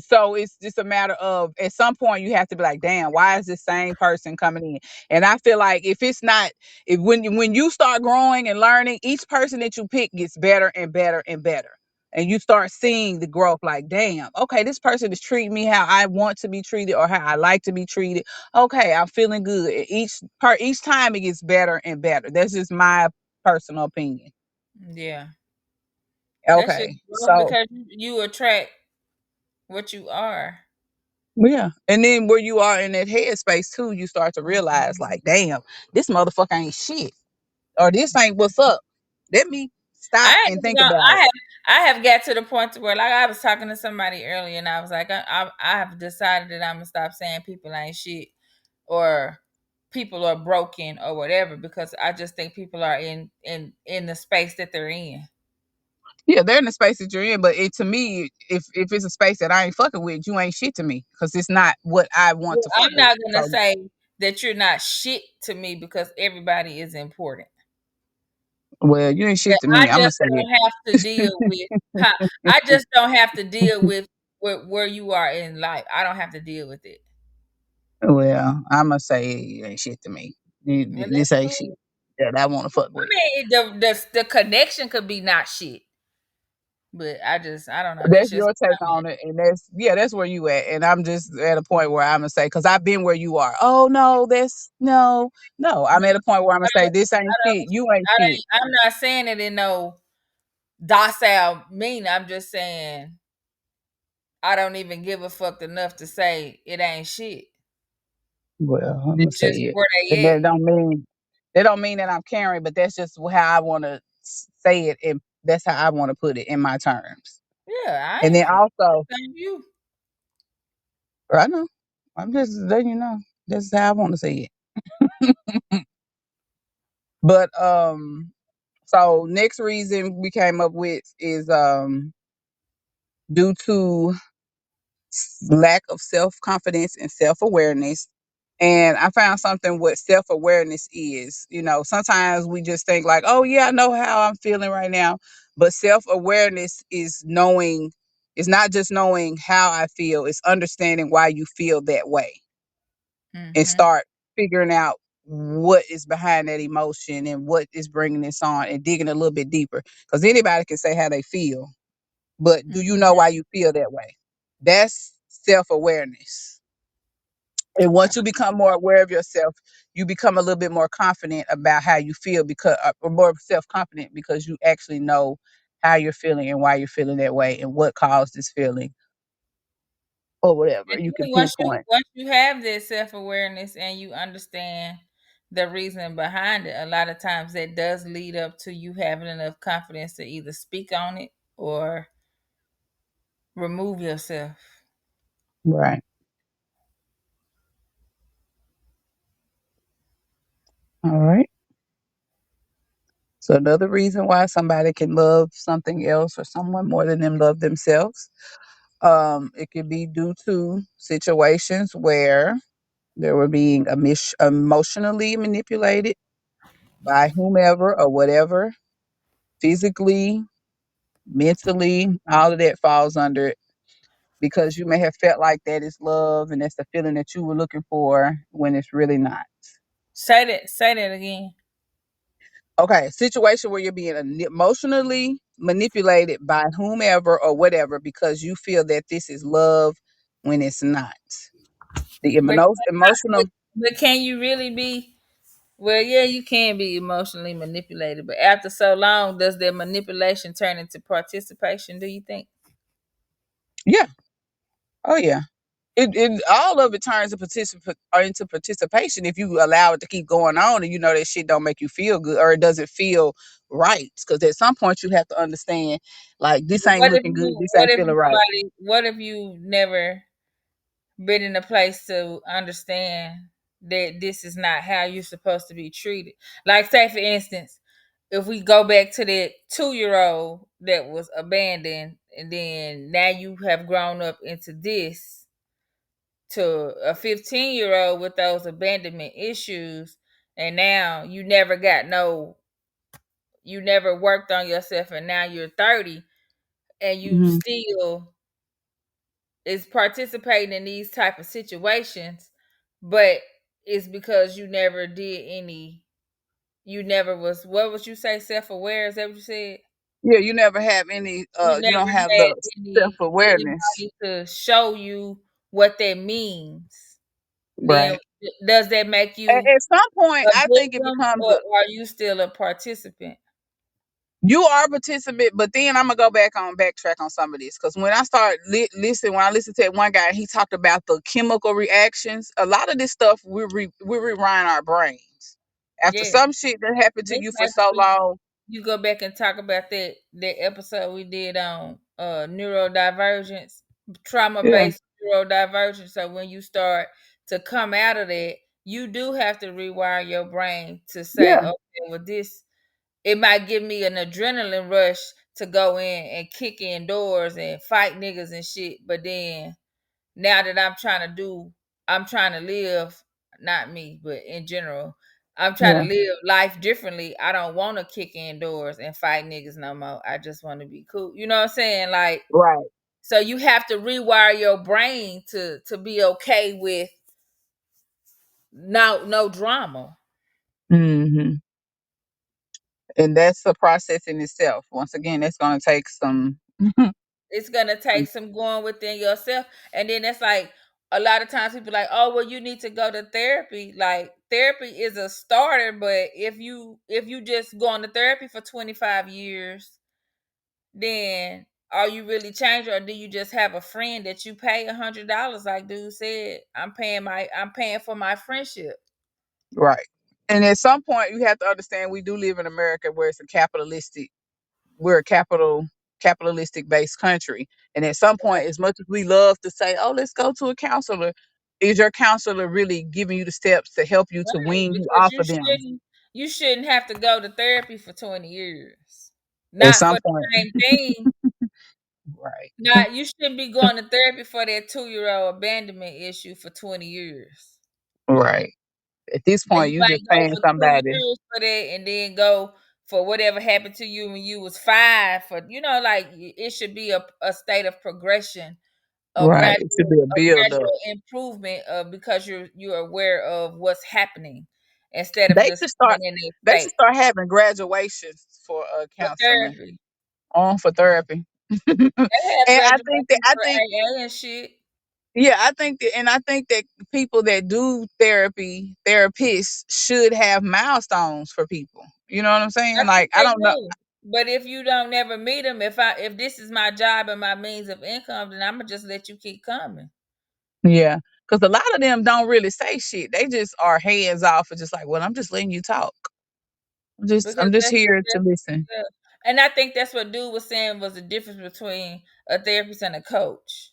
[SPEAKER 2] So it's just a matter of at some point you have to be like, damn, why is this same person coming in? And I feel like if it's not, if when you start growing and learning, each person that you pick gets better and better and better. And you start seeing the growth like, damn, okay, this person is treating me how I want to be treated or how I like to be treated. Okay, I'm feeling good. And each time it gets better and better. That's just my personal opinion.
[SPEAKER 1] yeah, that should
[SPEAKER 2] Okay.
[SPEAKER 1] growth,
[SPEAKER 2] So
[SPEAKER 1] because you attract what you are.
[SPEAKER 2] yeah. And then where you are in that headspace too, you start to realize like, damn, this motherfucker ain't shit. Or this ain't what's up. Let me stop
[SPEAKER 1] I ain't
[SPEAKER 2] and
[SPEAKER 1] even
[SPEAKER 2] think
[SPEAKER 1] gonna,
[SPEAKER 2] about it.
[SPEAKER 1] I have got to the point to where, like, I was talking to somebody earlier, and I was like, I have decided that I'm gonna stop saying people ain't shit, or people are broken or whatever, because I just think people are in the space that they're in.
[SPEAKER 2] Yeah, they're in the space that you're in, but to me, if it's a space that I ain't fucking with, you ain't shit to me. Cause it's not what I want
[SPEAKER 1] Well,
[SPEAKER 2] to fuck
[SPEAKER 1] I'm
[SPEAKER 2] with.
[SPEAKER 1] not gonna
[SPEAKER 2] So
[SPEAKER 1] say that you're not shit to me, because everybody is important.
[SPEAKER 2] well, you ain't
[SPEAKER 1] That
[SPEAKER 2] shit to
[SPEAKER 1] I
[SPEAKER 2] me. I'ma
[SPEAKER 1] just
[SPEAKER 2] say
[SPEAKER 1] don't have to deal with. I just don't have to deal
[SPEAKER 2] it.
[SPEAKER 1] with where you are in life. I don't have to deal with it.
[SPEAKER 2] Well, I'ma say you ain't shit to me.
[SPEAKER 1] And that's
[SPEAKER 2] This ain't shit
[SPEAKER 1] cool.
[SPEAKER 2] that I wanna fuck
[SPEAKER 1] I
[SPEAKER 2] with.
[SPEAKER 1] mean, the connection could be not shit, but I don't know. That's
[SPEAKER 2] That's
[SPEAKER 1] just
[SPEAKER 2] your take on it, and that's where you at, and I'm just at a point where I'm gonna say because I've been where you are. Oh no, that's no. I'm
[SPEAKER 1] no.
[SPEAKER 2] at a point where I'm
[SPEAKER 1] I
[SPEAKER 2] gonna say
[SPEAKER 1] don't.
[SPEAKER 2] this
[SPEAKER 1] I
[SPEAKER 2] ain't shit.
[SPEAKER 1] don't.
[SPEAKER 2] You ain't
[SPEAKER 1] I
[SPEAKER 2] shit.
[SPEAKER 1] don't. I'm not saying it in no docile mean. I'm just saying I don't even give a fuck enough to say it ain't shit.
[SPEAKER 2] Well, I'm gonna
[SPEAKER 1] It's
[SPEAKER 2] say
[SPEAKER 1] just
[SPEAKER 2] it,
[SPEAKER 1] where
[SPEAKER 2] and
[SPEAKER 1] they at.
[SPEAKER 2] that don't mean that I'm caring, but that's just how I want to say it, and that's how I want to put it in my terms.
[SPEAKER 1] Yeah, I
[SPEAKER 2] And then
[SPEAKER 1] ain't
[SPEAKER 2] also,
[SPEAKER 1] saying you.
[SPEAKER 2] I know I'm just letting you know this is how I want to say it. But so next reason we came up with is due to lack of self confidence and self awareness. And I found something what self awareness is. You know, sometimes we just think like, oh yeah, I know how I'm feeling right now. But self awareness is not just knowing how I feel, it's understanding why you feel that way and
[SPEAKER 1] Mm-hmm.
[SPEAKER 2] start figuring out what is behind that emotion and what is bringing this on and digging a little bit deeper. Because anybody can say how they feel, but do you know
[SPEAKER 1] Mm-hmm.
[SPEAKER 2] why you feel that way? That's self awareness. And once you become more aware of yourself, you become a little bit more confident about how you feel because, or more self confident because you actually know how you're feeling and why you're feeling that way and what caused this feeling or whatever.
[SPEAKER 1] And
[SPEAKER 2] You can
[SPEAKER 1] then
[SPEAKER 2] pinpoint.
[SPEAKER 1] once you have this self awareness and you understand the reason behind it, a lot of times that does lead up to you having enough confidence to either speak on it or remove yourself.
[SPEAKER 2] Right. All right. So another reason why somebody can love something else or someone more than them love themselves, it could be due to situations where they were being emotionally manipulated by whomever or whatever, physically, mentally, all of that falls under it because you may have felt like that is love and that's the feeling that you were looking for when it's really not.
[SPEAKER 1] Say that again.
[SPEAKER 2] Okay, situation where you're being emotionally manipulated by whomever or whatever because you feel that this is love when it's not. The
[SPEAKER 1] But,
[SPEAKER 2] emotional,
[SPEAKER 1] but can you really be? Well, yeah, you can be emotionally manipulated, but after so long, does their manipulation turn into participation? Do you think?
[SPEAKER 2] yeah, oh yeah. It all of it turns to into participation if you allow it to keep going on and you know that shit don't make you feel good or it doesn't feel right. Because at some point you have to understand, like this ain't looking good, this ain't feeling right.
[SPEAKER 1] What if you never been in a place to understand that this is not how you're supposed to be treated? Like, say for instance, if we go back to that 2 year old that was abandoned, and then now you have grown up into this to a 15-year old with those abandonment issues, and now you never worked on yourself, and now you're 30 and you
[SPEAKER 2] Hmm.
[SPEAKER 1] still is participating in these type of situations, but it's because you never did any, you never was, what would you say, self-aware? Is that what you said?
[SPEAKER 2] Yeah, you never have any.
[SPEAKER 1] You
[SPEAKER 2] You don't have
[SPEAKER 1] never had
[SPEAKER 2] the self
[SPEAKER 1] any
[SPEAKER 2] awareness,
[SPEAKER 1] anybody to show you what that means. Then
[SPEAKER 2] right?
[SPEAKER 1] does that make you
[SPEAKER 2] At some point,
[SPEAKER 1] a
[SPEAKER 2] I think it
[SPEAKER 1] victim,
[SPEAKER 2] becomes
[SPEAKER 1] or are you still a participant?
[SPEAKER 2] you are a participant, but then I'm gonna go backtrack on some of this because when I start listen, when I listened to that one guy, he talked about the chemical reactions. A lot of this stuff we rewind our brains after
[SPEAKER 1] Yeah.
[SPEAKER 2] some shit that happened to
[SPEAKER 1] This
[SPEAKER 2] you for
[SPEAKER 1] makes
[SPEAKER 2] so
[SPEAKER 1] me,
[SPEAKER 2] long.
[SPEAKER 1] you go back and talk about that episode we did on neurodivergence, trauma
[SPEAKER 2] Yeah,
[SPEAKER 1] based neurodivergence. So when you start to come out of that, you do have to rewire your brain to say,
[SPEAKER 2] yeah,
[SPEAKER 1] okay, well, this, it might give me an adrenaline rush to go in and kick in doors and fight niggas and shit, but then now that I'm trying to live, not me, but in general, I'm trying
[SPEAKER 2] yeah,
[SPEAKER 1] to live life differently. I don't want to kick in doors and fight niggas no more. I just want to be cool. You know what I'm saying? Like,
[SPEAKER 2] right.
[SPEAKER 1] so you have to rewire your brain to be okay with no drama.
[SPEAKER 2] Hmm. And that's a process in itself. Once again, that's gonna take some.
[SPEAKER 1] It's gonna take some going within yourself, and then it's like a lot of times people like, oh well, you need to go to therapy. Like, therapy is a starter, but if you just going to therapy for 25 years, then are you really changed, or do you just have a friend that you pay $100? Like dude said, I'm paying for my friendship.
[SPEAKER 2] Right. And at some point, you have to understand we do live in America where it's a capitalistic, we're a capitalistic based country. And at some point, as much as we love to say, oh, let's go to a counselor, is your counselor really giving you the steps to help you to
[SPEAKER 1] Right,
[SPEAKER 2] wean you
[SPEAKER 1] because
[SPEAKER 2] off of them?
[SPEAKER 1] you shouldn't have to go to therapy for 20 years.
[SPEAKER 2] At
[SPEAKER 1] Not for
[SPEAKER 2] some
[SPEAKER 1] the
[SPEAKER 2] point.
[SPEAKER 1] same thing.
[SPEAKER 2] Right.
[SPEAKER 1] Not, you shouldn't be going to therapy for that 2-year-old abandonment issue for 20 years.
[SPEAKER 2] Right. At this
[SPEAKER 1] Now
[SPEAKER 2] point,
[SPEAKER 1] you
[SPEAKER 2] you
[SPEAKER 1] might
[SPEAKER 2] just
[SPEAKER 1] go
[SPEAKER 2] paying
[SPEAKER 1] for two
[SPEAKER 2] somebody.
[SPEAKER 1] years for that, and then go for whatever happened to you when you was 5. For, like, it should be a state of progression,
[SPEAKER 2] Right. It should be a
[SPEAKER 1] a
[SPEAKER 2] build up.
[SPEAKER 1] gradual improvement, because you're aware of what's happening instead of
[SPEAKER 2] They
[SPEAKER 1] just
[SPEAKER 2] should start.
[SPEAKER 1] staying in a
[SPEAKER 2] They should
[SPEAKER 1] state
[SPEAKER 2] start having graduations for
[SPEAKER 1] for
[SPEAKER 2] counseling
[SPEAKER 1] therapy.
[SPEAKER 2] on for therapy. And
[SPEAKER 1] They have
[SPEAKER 2] I think that
[SPEAKER 1] graduations for AA and shit.
[SPEAKER 2] yeah, I think that people that do therapists should have milestones for people. You know what I'm
[SPEAKER 1] I
[SPEAKER 2] saying?
[SPEAKER 1] think
[SPEAKER 2] Like I
[SPEAKER 1] they
[SPEAKER 2] don't know.
[SPEAKER 1] do. But if you don't never meet them, if this is my job and my means of income, then I'm gonna just let you keep coming.
[SPEAKER 2] Yeah, because a lot of them don't really say shit. They just are hands off and just like, well, I'm just letting you talk.
[SPEAKER 1] Because
[SPEAKER 2] I'm just here to listen.
[SPEAKER 1] yeah. And I think that's what dude was saying was the difference between a therapist and a coach.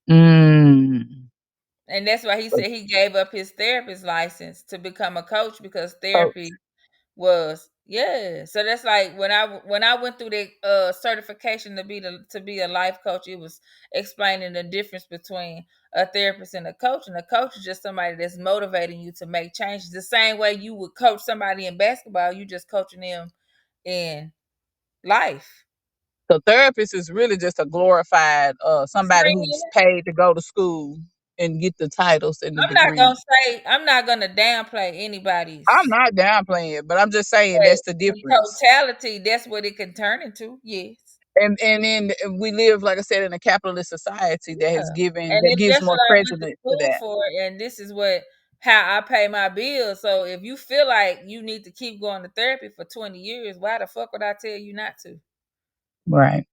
[SPEAKER 2] Mm.
[SPEAKER 1] And that's why he said he gave up his therapist license to become a coach, because
[SPEAKER 2] Coach.
[SPEAKER 1] was, yeah. So that's like when I went through the certification to be a life coach, it was explaining the difference between a therapist and a coach. And a coach is just somebody that's motivating you to make changes. The same way you would coach somebody in basketball, you just coaching them in life.
[SPEAKER 2] So therapist is really just a glorified somebody who's
[SPEAKER 1] Friend,
[SPEAKER 2] paid to go to school and get the titles and the degrees.
[SPEAKER 1] I'm not gonna downplay
[SPEAKER 2] I'm
[SPEAKER 1] anybody's,
[SPEAKER 2] not downplaying it, but I'm just saying
[SPEAKER 1] but
[SPEAKER 2] that's the
[SPEAKER 1] in
[SPEAKER 2] difference.
[SPEAKER 1] totality, that's what it can turn into. Yes.
[SPEAKER 2] And then we live, like I said, in a capitalist society that has
[SPEAKER 1] Yeah.
[SPEAKER 2] given
[SPEAKER 1] And
[SPEAKER 2] that
[SPEAKER 1] if
[SPEAKER 2] gives
[SPEAKER 1] that's
[SPEAKER 2] more
[SPEAKER 1] what I went to
[SPEAKER 2] precedence to
[SPEAKER 1] school
[SPEAKER 2] that.
[SPEAKER 1] for, and this is what how I pay my bills. So if you feel like you need to keep going to therapy for 20 years, why the fuck would I tell you not to?
[SPEAKER 2] Right.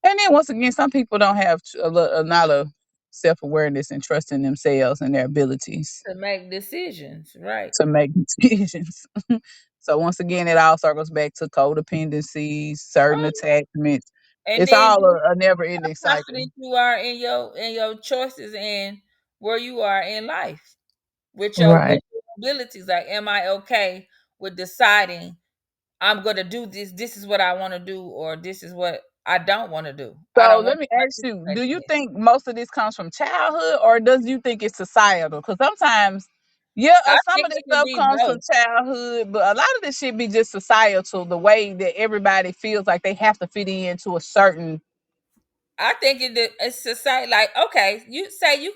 [SPEAKER 2] And then once again, some people don't have a lot of self awareness and trust in themselves and their abilities
[SPEAKER 1] To make decisions, right?
[SPEAKER 2] to make decisions. So once again, it all circles back to codependencies, certain
[SPEAKER 1] Oh,
[SPEAKER 2] attachments.
[SPEAKER 1] and
[SPEAKER 2] It's
[SPEAKER 1] then
[SPEAKER 2] all
[SPEAKER 1] just
[SPEAKER 2] a never
[SPEAKER 1] how
[SPEAKER 2] ending cycle.
[SPEAKER 1] confident you are in your choices and where you are in life with
[SPEAKER 2] Right.
[SPEAKER 1] your abilities. Like, am I okay with deciding I'm gonna do this? This is what I want to do, or this is what I don't want to do. I
[SPEAKER 2] So
[SPEAKER 1] don't want
[SPEAKER 2] let me
[SPEAKER 1] to
[SPEAKER 2] ask you,
[SPEAKER 1] participate
[SPEAKER 2] do
[SPEAKER 1] in
[SPEAKER 2] you
[SPEAKER 1] this.
[SPEAKER 2] think most of this comes from childhood or does you think it's societal? Because sometimes, yeah,
[SPEAKER 1] I
[SPEAKER 2] some
[SPEAKER 1] think
[SPEAKER 2] of this
[SPEAKER 1] it can
[SPEAKER 2] stuff
[SPEAKER 1] be
[SPEAKER 2] comes from
[SPEAKER 1] both.
[SPEAKER 2] childhood, but a lot of this shit be just societal, the way that everybody feels like they have to fit into a certain.
[SPEAKER 1] I think it's society. Like, okay, you say you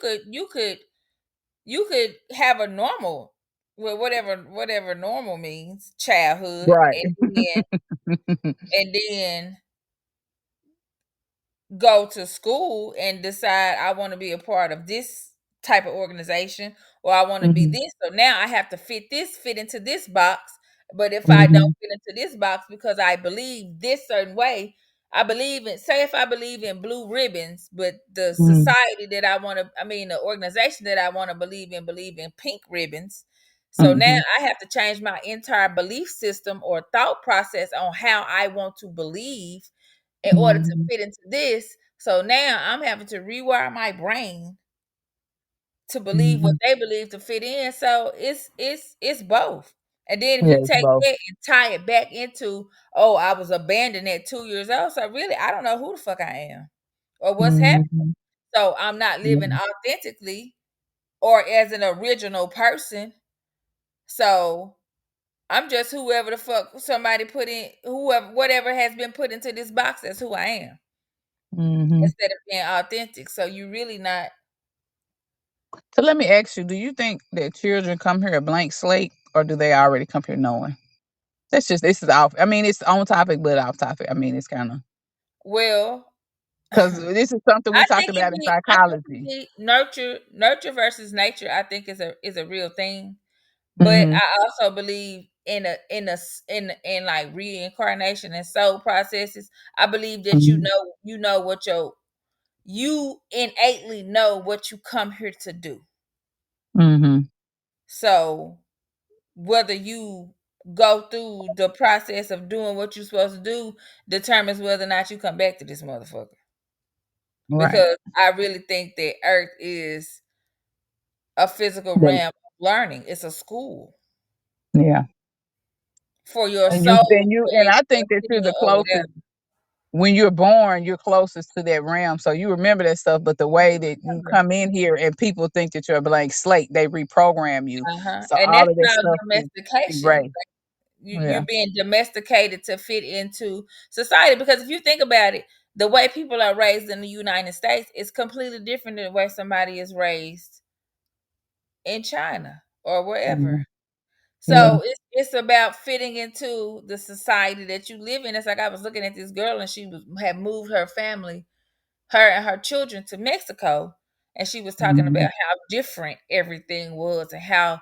[SPEAKER 1] could have a normal, well, whatever normal means, childhood,
[SPEAKER 2] Right.
[SPEAKER 1] and then go to school and decide I want to be a part of this type of organization, or I want to be
[SPEAKER 2] Mhm,
[SPEAKER 1] this. So now I have to fit into this box. But if I don't
[SPEAKER 2] mhm,
[SPEAKER 1] fit into this box because I believe this certain way, I believe in, say if I believe in blue ribbons, but the
[SPEAKER 2] mhm,
[SPEAKER 1] society that I mean the organization that I want to believe in pink ribbons. So now
[SPEAKER 2] mhm,
[SPEAKER 1] I have to change my entire belief system or thought process on how I want to believe in order to
[SPEAKER 2] mhm,
[SPEAKER 1] fit into this. So now I'm having to rewire my brain to believe what
[SPEAKER 2] mhm.
[SPEAKER 1] they believe to fit in. So it's both. And then if you
[SPEAKER 2] Yes,
[SPEAKER 1] take
[SPEAKER 2] both.
[SPEAKER 1] that and tie it back into, oh, I was abandoned at 2 years old. So really, I don't know who the fuck I am or what's happening.
[SPEAKER 2] Mhm,
[SPEAKER 1] So I'm not living
[SPEAKER 2] yeah,
[SPEAKER 1] authentically or as an original person. So I'm just whoever the fuck somebody put in, whoever, whatever has been put into this box, that's who I am,
[SPEAKER 2] mhm.
[SPEAKER 1] instead of being authentic. So you really not.
[SPEAKER 2] So let me ask you, do you think that children come here a blank slate or do they already come here knowing? This is off. I mean, it's on topic, but off topic. I mean, it's kind of
[SPEAKER 1] Well,
[SPEAKER 2] because this is something we talked about in
[SPEAKER 1] I think it
[SPEAKER 2] psychology.
[SPEAKER 1] be nurture versus nature. I think is a real thing. But
[SPEAKER 2] Mhm,
[SPEAKER 1] I also believe in like reincarnation and soul processes. I believe that
[SPEAKER 2] mhm,
[SPEAKER 1] you know what your you innately know what you come here to do.
[SPEAKER 2] mhm.
[SPEAKER 1] So whether you go through the process of doing what you're supposed to do determines whether or not you come back to this motherfucker.
[SPEAKER 2] Right.
[SPEAKER 1] Because I really think that Earth is a physical
[SPEAKER 2] They-
[SPEAKER 1] realm of learning. It's a school
[SPEAKER 2] Yeah.
[SPEAKER 1] for your
[SPEAKER 2] And you
[SPEAKER 1] soul
[SPEAKER 2] and you
[SPEAKER 1] to
[SPEAKER 2] and I think that you're
[SPEAKER 1] heal
[SPEAKER 2] the
[SPEAKER 1] or whatever.
[SPEAKER 2] closest when you're born, you're closest to that realm. So you remember that stuff, but the way that you come in here and people think that you're a blank slate, they reprogram you.
[SPEAKER 1] Uh-huh.
[SPEAKER 2] So
[SPEAKER 1] And
[SPEAKER 2] all
[SPEAKER 1] that's
[SPEAKER 2] of that
[SPEAKER 1] not
[SPEAKER 2] stuff is
[SPEAKER 1] domestication.
[SPEAKER 2] erased.
[SPEAKER 1] You're
[SPEAKER 2] Yeah.
[SPEAKER 1] being domesticated to fit into society. Because if you think about it, the way people are raised in the United States is completely different than the way somebody is raised in China or wherever.
[SPEAKER 2] Mhm. Yeah.
[SPEAKER 1] So it's about fitting into the society that you live in. It's like I was looking at this girl and had moved her family, her and her children, to Mexico, and she was talking about
[SPEAKER 2] Mhm.
[SPEAKER 1] how different everything was and how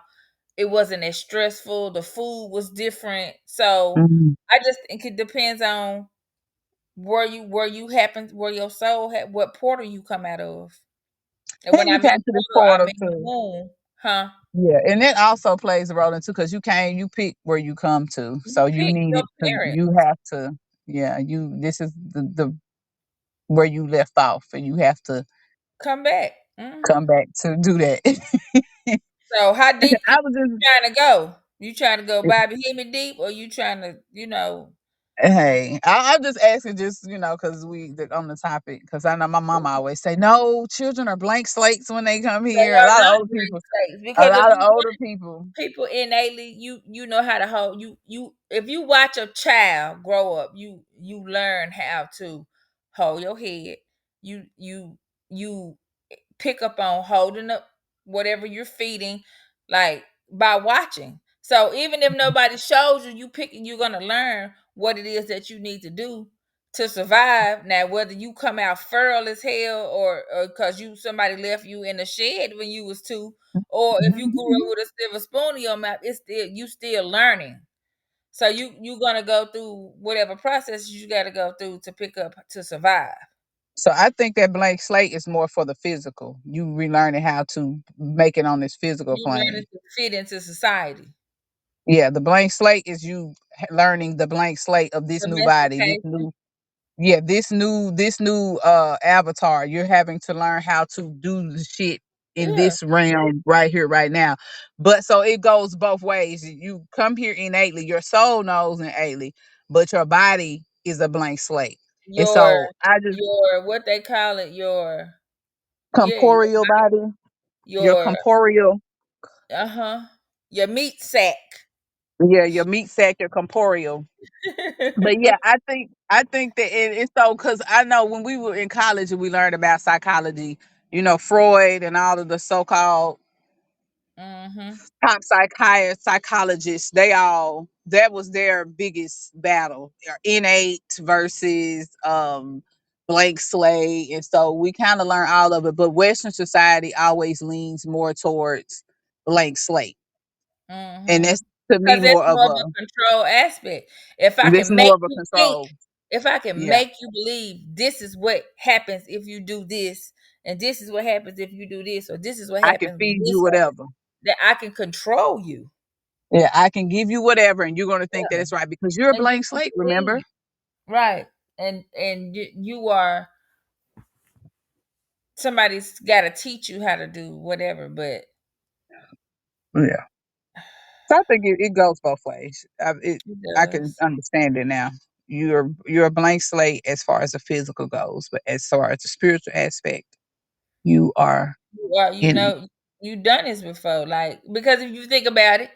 [SPEAKER 1] it wasn't as stressful. The food was different. So
[SPEAKER 2] Mhm.
[SPEAKER 1] I just think it depends on where your soul what portal you come out of. And when
[SPEAKER 2] And
[SPEAKER 1] I
[SPEAKER 2] you
[SPEAKER 1] mean
[SPEAKER 2] came to this
[SPEAKER 1] portal, I
[SPEAKER 2] portal
[SPEAKER 1] mean
[SPEAKER 2] too.
[SPEAKER 1] womb, huh?
[SPEAKER 2] Yeah, and that also plays a role in too, because you pick where you come to,
[SPEAKER 1] You
[SPEAKER 2] so you
[SPEAKER 1] pick your
[SPEAKER 2] needed to,
[SPEAKER 1] parent,
[SPEAKER 2] you have to, yeah, this is the where you left off, and you have to
[SPEAKER 1] come back.
[SPEAKER 2] come back to do that.
[SPEAKER 1] So how deep
[SPEAKER 2] I
[SPEAKER 1] you
[SPEAKER 2] was just
[SPEAKER 1] trying to go? You trying to go Bobby hit me deep, or you trying to,
[SPEAKER 2] Hey, I'm just asking, just because on the topic, because I know my mama always say, "No, children are blank slates when they come
[SPEAKER 1] they
[SPEAKER 2] here." A
[SPEAKER 1] are
[SPEAKER 2] lot of
[SPEAKER 1] not
[SPEAKER 2] older
[SPEAKER 1] blank
[SPEAKER 2] people,
[SPEAKER 1] slates,
[SPEAKER 2] a
[SPEAKER 1] because if
[SPEAKER 2] lot of
[SPEAKER 1] you
[SPEAKER 2] older people.
[SPEAKER 1] people innately, you know how to hold you if you watch a child grow up, you learn how to hold your head. You pick up on holding up whatever you're feeding, like, by watching. So even if nobody shows you, you're gonna learn what it is that you need to do to survive. Now, whether you come out feral as hell, or because somebody left you in the shed when you was two, or if you grew up
[SPEAKER 2] Mhm.
[SPEAKER 1] with a silver spoon in your mouth, it's still learning. So you gonna go through whatever process you got to go through to pick up to survive.
[SPEAKER 2] So I think that blank slate is more for the physical. You relearning how to make it on this physical
[SPEAKER 1] You learning
[SPEAKER 2] plane.
[SPEAKER 1] to fit into society.
[SPEAKER 2] Yeah, the blank slate is you learning the blank slate of this new body, this
[SPEAKER 1] Domestication.
[SPEAKER 2] new yeah, this new avatar. You're having to learn how to do the shit in
[SPEAKER 1] Yeah,
[SPEAKER 2] this realm right here, right now. But so it goes both ways. You come here innately, your soul knows innately, but your body is a blank slate. And
[SPEAKER 1] your
[SPEAKER 2] so I just
[SPEAKER 1] what they call it, yeah,
[SPEAKER 2] corporeal body, your
[SPEAKER 1] your
[SPEAKER 2] corporeal,
[SPEAKER 1] uh-huh, your meat sack.
[SPEAKER 2] yeah, your meat sack, your corporeal. But yeah, I think that it's so because I know when we were in college and we learned about psychology, Freud and all of the so-called
[SPEAKER 1] Mm-hmm.
[SPEAKER 2] top psychiatrists, psychologists, they all that was their biggest battle, innate versus blank slate. And so we kind of learn all of it, but Western society always leans more towards blank slate. And
[SPEAKER 1] Mm-hmm.
[SPEAKER 2] that's to me
[SPEAKER 1] Because it's
[SPEAKER 2] more of
[SPEAKER 1] more of
[SPEAKER 2] a
[SPEAKER 1] a control aspect. If I
[SPEAKER 2] this
[SPEAKER 1] can make
[SPEAKER 2] more of a
[SPEAKER 1] you think,
[SPEAKER 2] control.
[SPEAKER 1] if I can
[SPEAKER 2] Yeah.
[SPEAKER 1] make you believe this is what happens if you do this, and this is what happens if you do this, or this is what
[SPEAKER 2] I can
[SPEAKER 1] happens when
[SPEAKER 2] feed you
[SPEAKER 1] this happens,
[SPEAKER 2] whatever.
[SPEAKER 1] that I can control you.
[SPEAKER 2] Yeah, I can give you whatever and you're gonna think that
[SPEAKER 1] Yeah.
[SPEAKER 2] it's right because you're a
[SPEAKER 1] And you
[SPEAKER 2] blank
[SPEAKER 1] can
[SPEAKER 2] slate,
[SPEAKER 1] believe
[SPEAKER 2] remember?
[SPEAKER 1] it. Right. And you are, somebody's got to teach you how to do whatever, but
[SPEAKER 2] Yeah. So I think it goes both ways.
[SPEAKER 1] it
[SPEAKER 2] I can
[SPEAKER 1] does.
[SPEAKER 2] understand it now. You're a blank slate as far as the physical goes, but as far as the spiritual aspect, you are
[SPEAKER 1] You are,
[SPEAKER 2] in.
[SPEAKER 1] you done this before. Like, because if you think about it,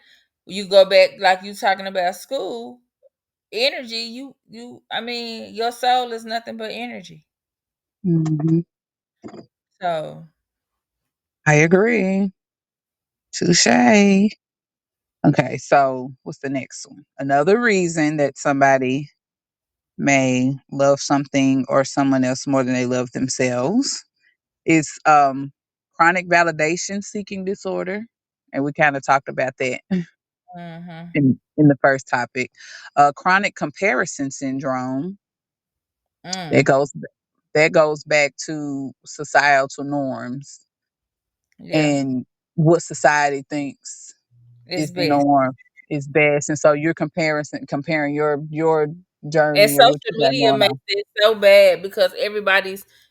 [SPEAKER 1] you go back, like you talking about school, energy, I mean, your soul is nothing but energy.
[SPEAKER 2] Mhm.
[SPEAKER 1] So
[SPEAKER 2] I agree. Touche. Okay, so what's the next one? Another reason that somebody may love something or someone else more than they love themselves is chronic validation seeking disorder. And we kind of talked about that
[SPEAKER 1] mhm.
[SPEAKER 2] in the first topic. Chronic comparison syndrome that
[SPEAKER 1] Mm,
[SPEAKER 2] goes back to societal norms
[SPEAKER 1] yeah,
[SPEAKER 2] and what society thinks
[SPEAKER 1] it's
[SPEAKER 2] is the
[SPEAKER 1] best.
[SPEAKER 2] norm, is best. And so you're comparing your
[SPEAKER 1] And
[SPEAKER 2] journey or what
[SPEAKER 1] social
[SPEAKER 2] you got
[SPEAKER 1] media
[SPEAKER 2] going
[SPEAKER 1] makes
[SPEAKER 2] on.
[SPEAKER 1] it so bad because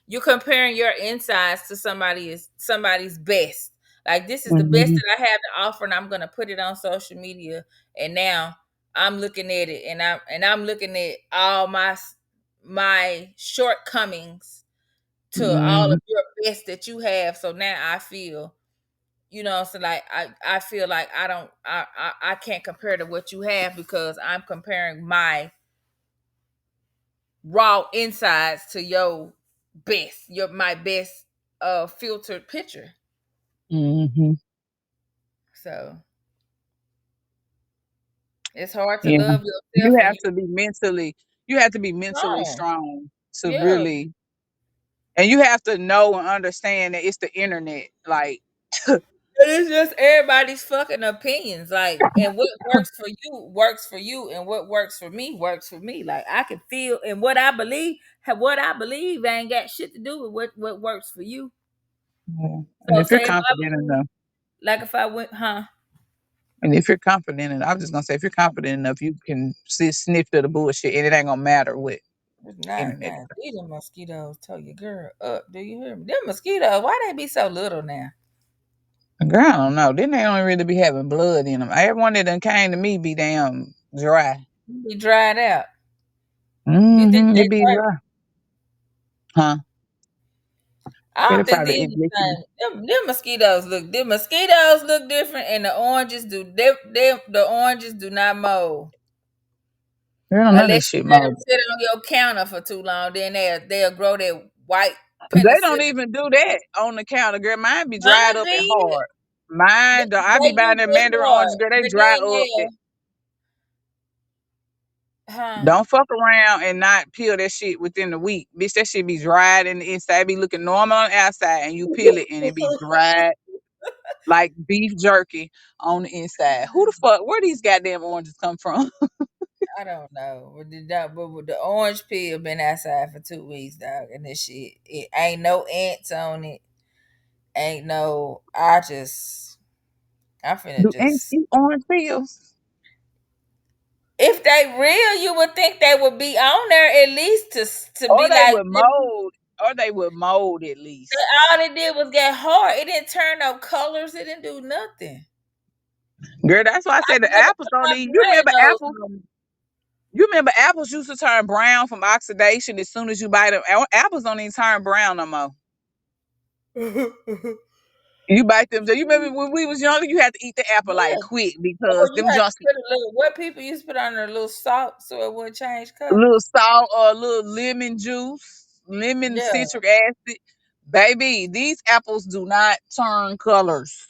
[SPEAKER 1] you're comparing your insides to somebody's best. Like, this is the best
[SPEAKER 2] Mhm.
[SPEAKER 1] that I have to offer, and I'm gonna put it on social media. And now I'm looking at it, and I'm looking at all my shortcomings to all of
[SPEAKER 2] Mhm.
[SPEAKER 1] your best that you have. So now I feel, so like I feel like I can't compare to what you have because I'm comparing my raw insides to your my best filtered picture.
[SPEAKER 2] Mhm.
[SPEAKER 1] So it's hard to
[SPEAKER 2] Yeah.
[SPEAKER 1] love
[SPEAKER 2] You
[SPEAKER 1] yourself and
[SPEAKER 2] have
[SPEAKER 1] you're
[SPEAKER 2] to be mentally you have to be mentally
[SPEAKER 1] strong.
[SPEAKER 2] strong to
[SPEAKER 1] Yeah.
[SPEAKER 2] really, and you have to know and understand that it's the internet. Like,
[SPEAKER 1] And it's just everybody's fucking opinions. Like, and what works for you, and what works for me. Like, I can feel, and what I believe ain't got shit to do with what works for you.
[SPEAKER 2] yeah. And
[SPEAKER 1] So
[SPEAKER 2] if you're
[SPEAKER 1] say if I
[SPEAKER 2] confident
[SPEAKER 1] believe,
[SPEAKER 2] enough,
[SPEAKER 1] like if I went, huh?
[SPEAKER 2] and if you're confident, and I'm just gonna say, if you're confident enough, you can sniff through the bullshit, and it ain't gonna matter what
[SPEAKER 1] It's
[SPEAKER 2] the
[SPEAKER 1] not
[SPEAKER 2] internet.
[SPEAKER 1] now. These them mosquitoes tell your girl up. Do you hear me? Them mosquitoes, why they be so little now?
[SPEAKER 2] Girl, I don't know. Then they don't really be having blood in them. Everyone that done came to me be damn dry.
[SPEAKER 1] Be dried out. You think
[SPEAKER 2] Mm-hmm.
[SPEAKER 1] they
[SPEAKER 2] It be
[SPEAKER 1] hurt?
[SPEAKER 2] dry. Huh?
[SPEAKER 1] I
[SPEAKER 2] It'll
[SPEAKER 1] don't think
[SPEAKER 2] probably
[SPEAKER 1] they the
[SPEAKER 2] injected.
[SPEAKER 1] same. Them mosquitoes look different, and the oranges do. The oranges do not mold
[SPEAKER 2] Girl, none of
[SPEAKER 1] unless
[SPEAKER 2] this
[SPEAKER 1] you
[SPEAKER 2] shit
[SPEAKER 1] let them
[SPEAKER 2] mold.
[SPEAKER 1] sit on your counter for too long. Then they'll grow that white
[SPEAKER 2] They don't
[SPEAKER 1] penicillin.
[SPEAKER 2] even do that on the counter, girl. Mine be dried
[SPEAKER 1] Mine
[SPEAKER 2] up and
[SPEAKER 1] did.
[SPEAKER 2] hard. Mine, I be
[SPEAKER 1] They do
[SPEAKER 2] buying them
[SPEAKER 1] get
[SPEAKER 2] mandarin oranges,
[SPEAKER 1] hard,
[SPEAKER 2] girl. They
[SPEAKER 1] but
[SPEAKER 2] dry
[SPEAKER 1] then
[SPEAKER 2] up.
[SPEAKER 1] huh?
[SPEAKER 2] Don't fuck around and not peel that shit within the week. Bitch, that shit be dried in the inside. Be looking normal on the outside and you peel it and it be dried like beef jerky on the inside. Who the fuck, where these goddamn oranges come from?
[SPEAKER 1] I don't know, but with the orange peel been outside for 2 weeks, dog, and this shit, it ain't no ants on it. Ain't no. I'm finna
[SPEAKER 2] Do ants
[SPEAKER 1] just.
[SPEAKER 2] eat orange peels?
[SPEAKER 1] If they real, you would think they would be on there at least to
[SPEAKER 2] Or
[SPEAKER 1] be
[SPEAKER 2] they
[SPEAKER 1] like.
[SPEAKER 2] would mold, or they would mold at least.
[SPEAKER 1] All they did was get hard. It didn't turn no colors. It didn't do nothing.
[SPEAKER 2] Girl, that's why I
[SPEAKER 1] I
[SPEAKER 2] said the
[SPEAKER 1] never
[SPEAKER 2] apples
[SPEAKER 1] put
[SPEAKER 2] don't
[SPEAKER 1] my
[SPEAKER 2] even. You remember
[SPEAKER 1] tomatoes
[SPEAKER 2] apples?
[SPEAKER 1] on.
[SPEAKER 2] You remember apples used to turn brown from oxidation as soon as you bite them. Apples don't even turn brown no more. You bite them. You remember when we was younger, you had to eat the apple like
[SPEAKER 1] Yeah.
[SPEAKER 2] quick
[SPEAKER 1] Or
[SPEAKER 2] because
[SPEAKER 1] you
[SPEAKER 2] them
[SPEAKER 1] had to
[SPEAKER 2] just
[SPEAKER 1] put a little. What people used to put on a little salt so it wouldn't change
[SPEAKER 2] a little
[SPEAKER 1] colors.
[SPEAKER 2] salt or a little lemon juice, lemon
[SPEAKER 1] Yeah.
[SPEAKER 2] citric acid. Baby, these apples do not turn colors.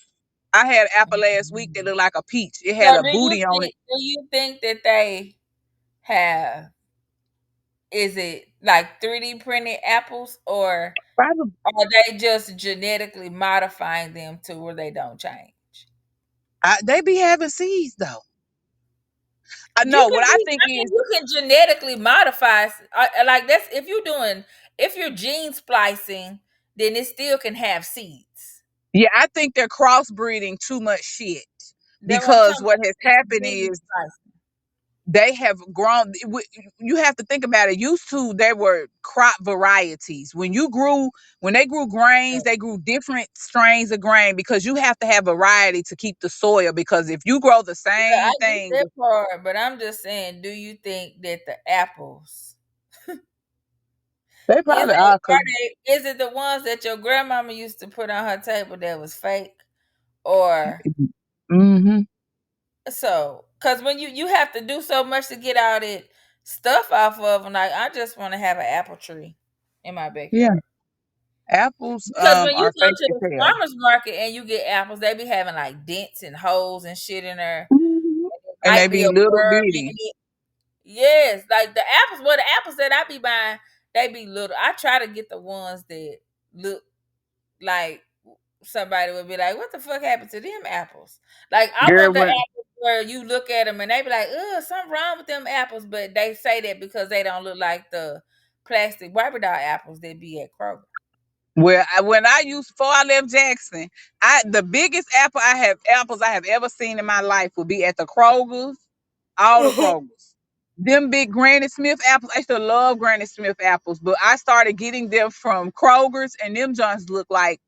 [SPEAKER 2] I had an apple last week that looked like a peach. It
[SPEAKER 1] So
[SPEAKER 2] had a booty on it.
[SPEAKER 1] do you think that they have, is it like 3D printed apples, or
[SPEAKER 2] Probably,
[SPEAKER 1] are they just genetically modifying them to where they don't change?
[SPEAKER 2] they be having seeds though. I
[SPEAKER 1] You
[SPEAKER 2] know
[SPEAKER 1] can
[SPEAKER 2] what I
[SPEAKER 1] be,
[SPEAKER 2] think
[SPEAKER 1] I
[SPEAKER 2] is,
[SPEAKER 1] mean, you can genetically modify, like that's if you're gene splicing, then it still can have seeds.
[SPEAKER 2] yeah, I think they're crossbreeding too much shit
[SPEAKER 1] That's what I'm
[SPEAKER 2] because
[SPEAKER 1] talking
[SPEAKER 2] what
[SPEAKER 1] about.
[SPEAKER 2] has
[SPEAKER 1] It's
[SPEAKER 2] happened
[SPEAKER 1] gene
[SPEAKER 2] is
[SPEAKER 1] splicing.
[SPEAKER 2] they have grown. You have to think about it. Used to, they were crop varieties. When they grew grains, they grew different strains of grain because you have to have variety to keep the soil. Because if you grow the
[SPEAKER 1] Yeah, I
[SPEAKER 2] same
[SPEAKER 1] get
[SPEAKER 2] thing,
[SPEAKER 1] that part, but I'm just saying, do you think that the apples
[SPEAKER 2] they probably are. Cause
[SPEAKER 1] is it the ones that your grandmama used to put on her table that was fake? Or
[SPEAKER 2] hmm
[SPEAKER 1] so, because when you have to do so much to get all that stuff off of them, like I just want to have an apple tree in my
[SPEAKER 2] yeah,
[SPEAKER 1] backyard.
[SPEAKER 2] apples
[SPEAKER 1] Because when you
[SPEAKER 2] are
[SPEAKER 1] go
[SPEAKER 2] fake
[SPEAKER 1] to
[SPEAKER 2] as
[SPEAKER 1] the
[SPEAKER 2] hell.
[SPEAKER 1] farmers market and you get apples, they be having like dents and holes and shit in there.
[SPEAKER 2] Mhm.
[SPEAKER 1] It
[SPEAKER 2] And they
[SPEAKER 1] might be
[SPEAKER 2] be
[SPEAKER 1] a
[SPEAKER 2] little
[SPEAKER 1] worm in
[SPEAKER 2] bitty.
[SPEAKER 1] it. Yes, like the apples. Well, the apples that I be buying, they be little. I try to get the ones that look like somebody would be like, "What the fuck happened to them apples?" Like I
[SPEAKER 2] Girl,
[SPEAKER 1] want the
[SPEAKER 2] when
[SPEAKER 1] apples where you look at them and they be like, "Ugh, something wrong with them apples," but they say that because they don't look like the plastic Barbie doll apples that be at Kroger.
[SPEAKER 2] when I used before I left Jackson, the biggest apples I have ever seen in my life would be at the Kroger's, all the Krogers. Them big Granny Smith apples. I used to love Granny Smith apples, but I started getting them from Kroger's, and them just look like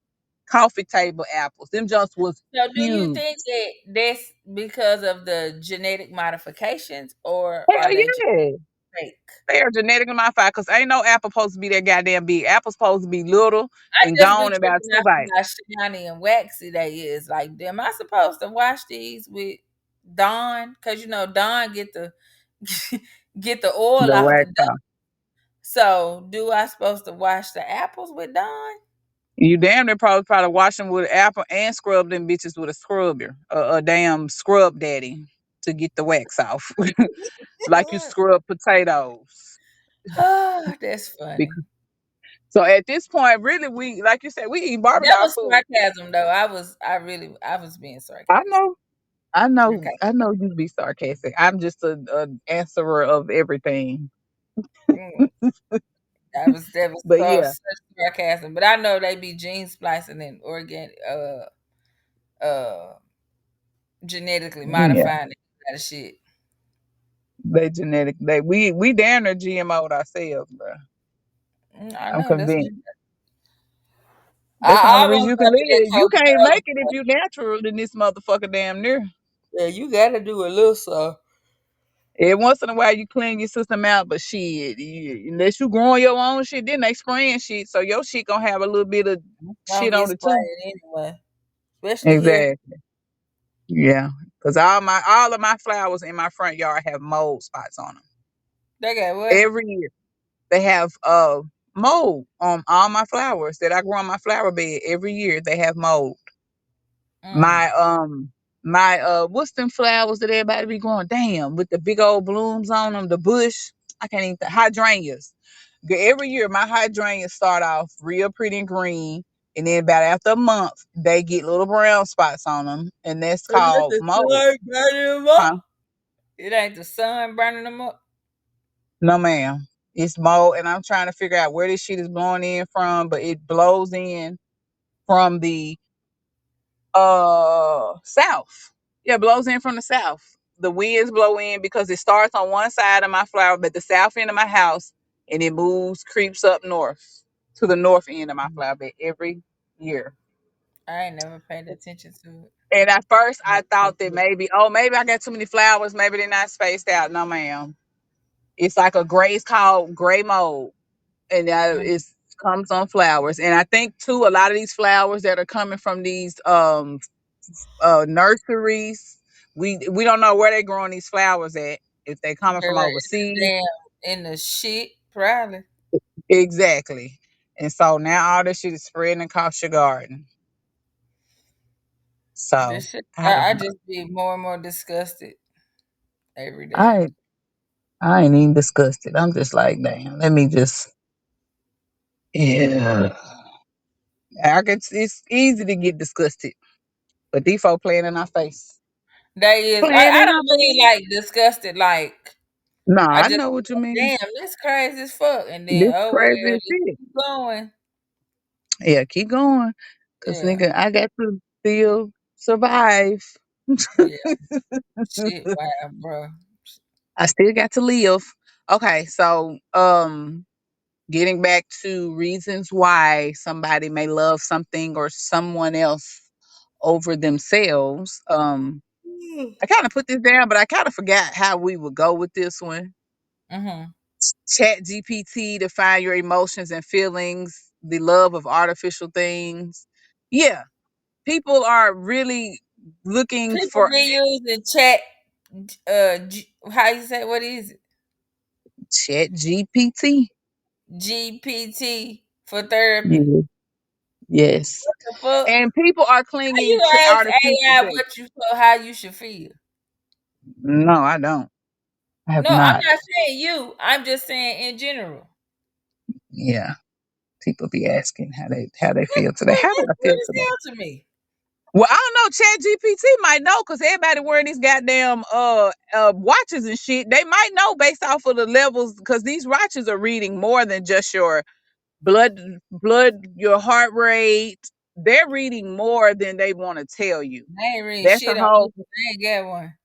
[SPEAKER 2] coffee table apples. Them just was
[SPEAKER 1] So, do you
[SPEAKER 2] huge.
[SPEAKER 1] think that that's because of the genetic modifications, or
[SPEAKER 2] Hell
[SPEAKER 1] are they just
[SPEAKER 2] yeah.
[SPEAKER 1] fake?
[SPEAKER 2] They are genetically modified because ain't no apple supposed to be that goddamn big. Apple's supposed to be little
[SPEAKER 1] I
[SPEAKER 2] and
[SPEAKER 1] just be
[SPEAKER 2] gone in about
[SPEAKER 1] tripping
[SPEAKER 2] two
[SPEAKER 1] off of
[SPEAKER 2] bites.
[SPEAKER 1] how shiny and waxy they is. Like, am I supposed to wash these with Dawn? Because Dawn get the get the oil
[SPEAKER 2] The
[SPEAKER 1] off the
[SPEAKER 2] wax
[SPEAKER 1] dust.
[SPEAKER 2] off.
[SPEAKER 1] So, do I supposed to wash the apples with Dawn?
[SPEAKER 2] You damn near probably wash them with apple and scrub them bitches with a scrubber, a damn scrub daddy to get the wax off, like you scrub potatoes.
[SPEAKER 1] Oh, that's funny.
[SPEAKER 2] Bec- So at this point, really, we like you said, we eat Barbie
[SPEAKER 1] That
[SPEAKER 2] dog
[SPEAKER 1] was
[SPEAKER 2] food.
[SPEAKER 1] sarcasm, though. I was being
[SPEAKER 2] I
[SPEAKER 1] sarcastic.
[SPEAKER 2] know, I know,
[SPEAKER 1] Okay.
[SPEAKER 2] I know you be sarcastic. I'm just a answerer of everything.
[SPEAKER 1] Mm. That was
[SPEAKER 2] But
[SPEAKER 1] so
[SPEAKER 2] yeah,
[SPEAKER 1] such sarcasm. But I know they be gene splicing and organic uh genetically
[SPEAKER 2] yeah,
[SPEAKER 1] modifying that shit.
[SPEAKER 2] they genetic. We damn near GMO'd ourselves, bro.
[SPEAKER 1] I
[SPEAKER 2] I'm
[SPEAKER 1] know that's
[SPEAKER 2] convinced. That's the only
[SPEAKER 1] I
[SPEAKER 2] reason
[SPEAKER 1] almost
[SPEAKER 2] you can
[SPEAKER 1] got
[SPEAKER 2] live.
[SPEAKER 1] to that
[SPEAKER 2] You
[SPEAKER 1] coconut
[SPEAKER 2] can't make it if
[SPEAKER 1] oil.
[SPEAKER 2] you natural in this motherfucker damn near.
[SPEAKER 1] Yeah, you gotta do a little so.
[SPEAKER 2] Every once in a while you clean your system out, but shit, unless you growing your own shit, then they spraying shit, so your shit gonna have a little bit of
[SPEAKER 1] Don't
[SPEAKER 2] shit
[SPEAKER 1] get
[SPEAKER 2] on it too.
[SPEAKER 1] sprayed anyway, especially here.
[SPEAKER 2] Exactly. Yeah, because all of my flowers in my front yard have mold spots on them.
[SPEAKER 1] They got what?
[SPEAKER 2] Every year they have mold on all my flowers that I grow on my flower bed. Every year they have mold.
[SPEAKER 1] Mm.
[SPEAKER 2] My what's them flowers that everybody be growing? Damn, with the big old blooms on them, the bush. I can't even hydrangeas. Every year my hydrangeas start off real pretty and green, and then about after a month they get little brown spots on them, and that's
[SPEAKER 1] Is that
[SPEAKER 2] called
[SPEAKER 1] the
[SPEAKER 2] mold.
[SPEAKER 1] sun burning them
[SPEAKER 2] Huh?
[SPEAKER 1] up? It ain't the sun burning them up.
[SPEAKER 2] No, ma'am. It's mold, and I'm trying to figure out where this shit is blowing in from, but it blows in from the south. Yeah, it blows in from the south. The winds blow in because it starts on one side of my flower, but the south end of my house, and it moves, creeps up north to the north end of my flower bed every year.
[SPEAKER 1] I ain't never paid attention to
[SPEAKER 2] And at first, I thought that
[SPEAKER 1] it.
[SPEAKER 2] maybe I got too many flowers. Maybe they're not spaced out. No, ma'am. It's like a gray. It's called gray mold, and
[SPEAKER 1] Mm.
[SPEAKER 2] it comes on flowers. And I think too, a lot of these flowers that are coming from these nurseries, we don't know where they're growing these flowers at. If they coming from
[SPEAKER 1] Girl,
[SPEAKER 2] overseas,
[SPEAKER 1] in the shit, probably.
[SPEAKER 2] exactly. And so now all this shit is spreading across your garden. So
[SPEAKER 1] This shit,
[SPEAKER 2] I don't
[SPEAKER 1] I
[SPEAKER 2] know.
[SPEAKER 1] just be more and more disgusted every day.
[SPEAKER 2] I I ain't even discussed it. I'm just like, damn. Let me just yeah. It's easy to get disgusted, but default playing in our face.
[SPEAKER 1] They is.
[SPEAKER 2] Playing
[SPEAKER 1] I
[SPEAKER 2] in our
[SPEAKER 1] don't
[SPEAKER 2] face.
[SPEAKER 1] mean like disgusted. Like
[SPEAKER 2] No,
[SPEAKER 1] I
[SPEAKER 2] I
[SPEAKER 1] just
[SPEAKER 2] know what you mean.
[SPEAKER 1] damn, this crazy as fuck. And then
[SPEAKER 2] This
[SPEAKER 1] oh
[SPEAKER 2] crazy
[SPEAKER 1] well,
[SPEAKER 2] as
[SPEAKER 1] let's
[SPEAKER 2] shit.
[SPEAKER 1] keep going.
[SPEAKER 2] Yeah, keep going. Cause
[SPEAKER 1] Yeah,
[SPEAKER 2] nigga, I got to still survive.
[SPEAKER 1] yeah. Shit, wow, bro.
[SPEAKER 2] I still got to live. Okay, so getting back to reasons why somebody may love something or someone else over themselves. I kind of put this down, but I kind of forgot how we would go with this one.
[SPEAKER 1] Mm-hmm.
[SPEAKER 2] Chat GPT to find your emotions and feelings, the love of artificial things. Yeah, people are really looking
[SPEAKER 1] People
[SPEAKER 2] for
[SPEAKER 1] be using chat. How you say what is it?
[SPEAKER 2] Chat GPT.
[SPEAKER 1] GPT for therapy.
[SPEAKER 2] Yeah. Yes.
[SPEAKER 1] The fuck?
[SPEAKER 2] And people are
[SPEAKER 1] How
[SPEAKER 2] clinging
[SPEAKER 1] you
[SPEAKER 2] to
[SPEAKER 1] ask
[SPEAKER 2] artificial
[SPEAKER 1] AI
[SPEAKER 2] things.
[SPEAKER 1] what you feel, how you should feel?
[SPEAKER 2] No, I don't. I have
[SPEAKER 1] No, I'm
[SPEAKER 2] not.
[SPEAKER 1] not saying you. I'm just saying in general.
[SPEAKER 2] Yeah. People be asking how they feel today. How do
[SPEAKER 1] That's
[SPEAKER 2] I feel
[SPEAKER 1] weird as
[SPEAKER 2] today?
[SPEAKER 1] hell to me.
[SPEAKER 2] Well, I don't know. Chat GPT might know because everybody wearing these goddamn watches and shit. They might know based off of the levels because these watches are reading more than just your blood, your heart rate. They're reading more than they want to tell you.
[SPEAKER 1] I ain't reading
[SPEAKER 2] That's a
[SPEAKER 1] shit on me
[SPEAKER 2] whole.
[SPEAKER 1] 'cause I ain't got one.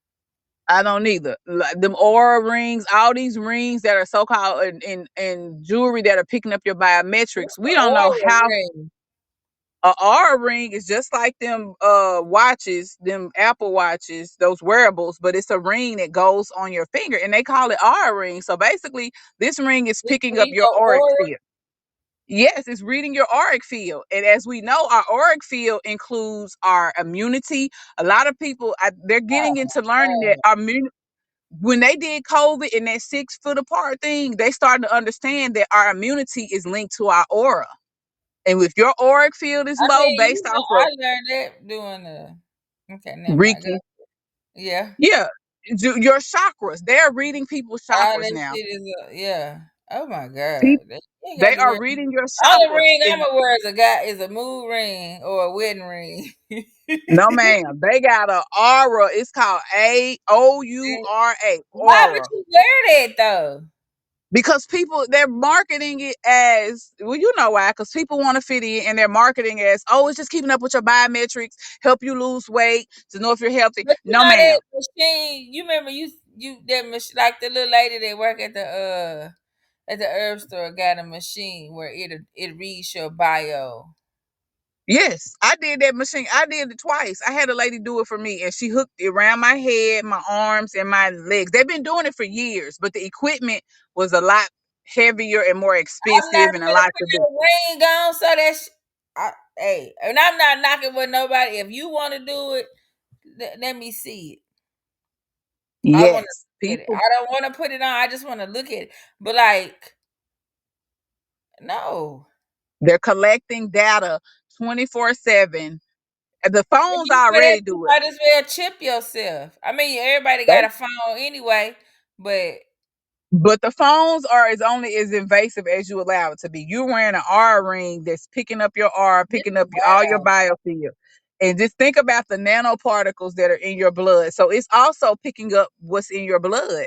[SPEAKER 2] I don't either. Like them aura rings, all these rings that are so called and jewelry that are picking up your biometrics.
[SPEAKER 1] What's the
[SPEAKER 2] We don't know
[SPEAKER 1] aura
[SPEAKER 2] how.
[SPEAKER 1] ring?
[SPEAKER 2] A aura ring is just like them watches, them Apple watches, those wearables, but it's a ring that goes on your finger and they call it aura ring. So basically this ring is
[SPEAKER 1] It
[SPEAKER 2] picking up
[SPEAKER 1] read
[SPEAKER 2] your
[SPEAKER 1] your
[SPEAKER 2] auric
[SPEAKER 1] aura?
[SPEAKER 2] field. Yes, it's reading your auric field. And as we know, our auric field includes our immunity. A lot of people, they're getting into learning that our when they did COVID and that 6 foot apart thing, they started to understand that our immunity is linked to our aura. And if your auric field is
[SPEAKER 1] I
[SPEAKER 2] low
[SPEAKER 1] mean,
[SPEAKER 2] based off
[SPEAKER 1] I
[SPEAKER 2] of
[SPEAKER 1] learned that doing the okay, never mind.
[SPEAKER 2] Reiki,
[SPEAKER 1] Yeah.
[SPEAKER 2] yeah, your chakras, they're reading people's
[SPEAKER 1] All
[SPEAKER 2] chakras
[SPEAKER 1] that
[SPEAKER 2] now.
[SPEAKER 1] shit is yeah. Oh my
[SPEAKER 2] Pe-
[SPEAKER 1] god. You ain't
[SPEAKER 2] They
[SPEAKER 1] gotta do
[SPEAKER 2] are
[SPEAKER 1] it.
[SPEAKER 2] reading your
[SPEAKER 1] Only
[SPEAKER 2] chakras.
[SPEAKER 1] ring
[SPEAKER 2] And
[SPEAKER 1] I'ma wear is a mood ring or a wedding ring.
[SPEAKER 2] no, ma'am, they got a aura. It's called AOURA,
[SPEAKER 1] Why would
[SPEAKER 2] aura.
[SPEAKER 1] you wear that though?
[SPEAKER 2] Because people they're marketing it as well, you know why? Because people want to fit in and they're marketing as, oh, it's just keeping up with your biometrics, help you lose weight to know if you're healthy.
[SPEAKER 1] But you
[SPEAKER 2] No,
[SPEAKER 1] know
[SPEAKER 2] ma'am.
[SPEAKER 1] that machine, you remember you that machine like the little lady that work at the herb store got a machine where it reads your bio.
[SPEAKER 2] Yes, I did that machine. I did it twice. I had a lady do it for me, and she hooked it around my head, my arms, and my legs. They've been doing it for years, but the equipment was a lot heavier and more
[SPEAKER 1] I'm not
[SPEAKER 2] expensive, and a
[SPEAKER 1] gonna
[SPEAKER 2] lot
[SPEAKER 1] put
[SPEAKER 2] to do.
[SPEAKER 1] no ring on, so that's hey, and I'm not knocking with nobody. If you want to do it, let me see it. I want
[SPEAKER 2] Yes,
[SPEAKER 1] to look at it.
[SPEAKER 2] people,
[SPEAKER 1] I don't want to put it on. I just want to look at it. But like, no.
[SPEAKER 2] they're collecting data 24/7. The
[SPEAKER 1] If
[SPEAKER 2] phones
[SPEAKER 1] you for that,
[SPEAKER 2] already
[SPEAKER 1] you
[SPEAKER 2] do it.
[SPEAKER 1] might as well chip yourself. I mean, everybody got a phone anyway, but
[SPEAKER 2] But the phones are as only as invasive as you allow it to be. You're wearing an R ring that's picking up your R,
[SPEAKER 1] this
[SPEAKER 2] picking
[SPEAKER 1] is
[SPEAKER 2] up all your
[SPEAKER 1] wild.
[SPEAKER 2] biofield. And just think about the nanoparticles that are in your blood. So it's also picking up what's in your blood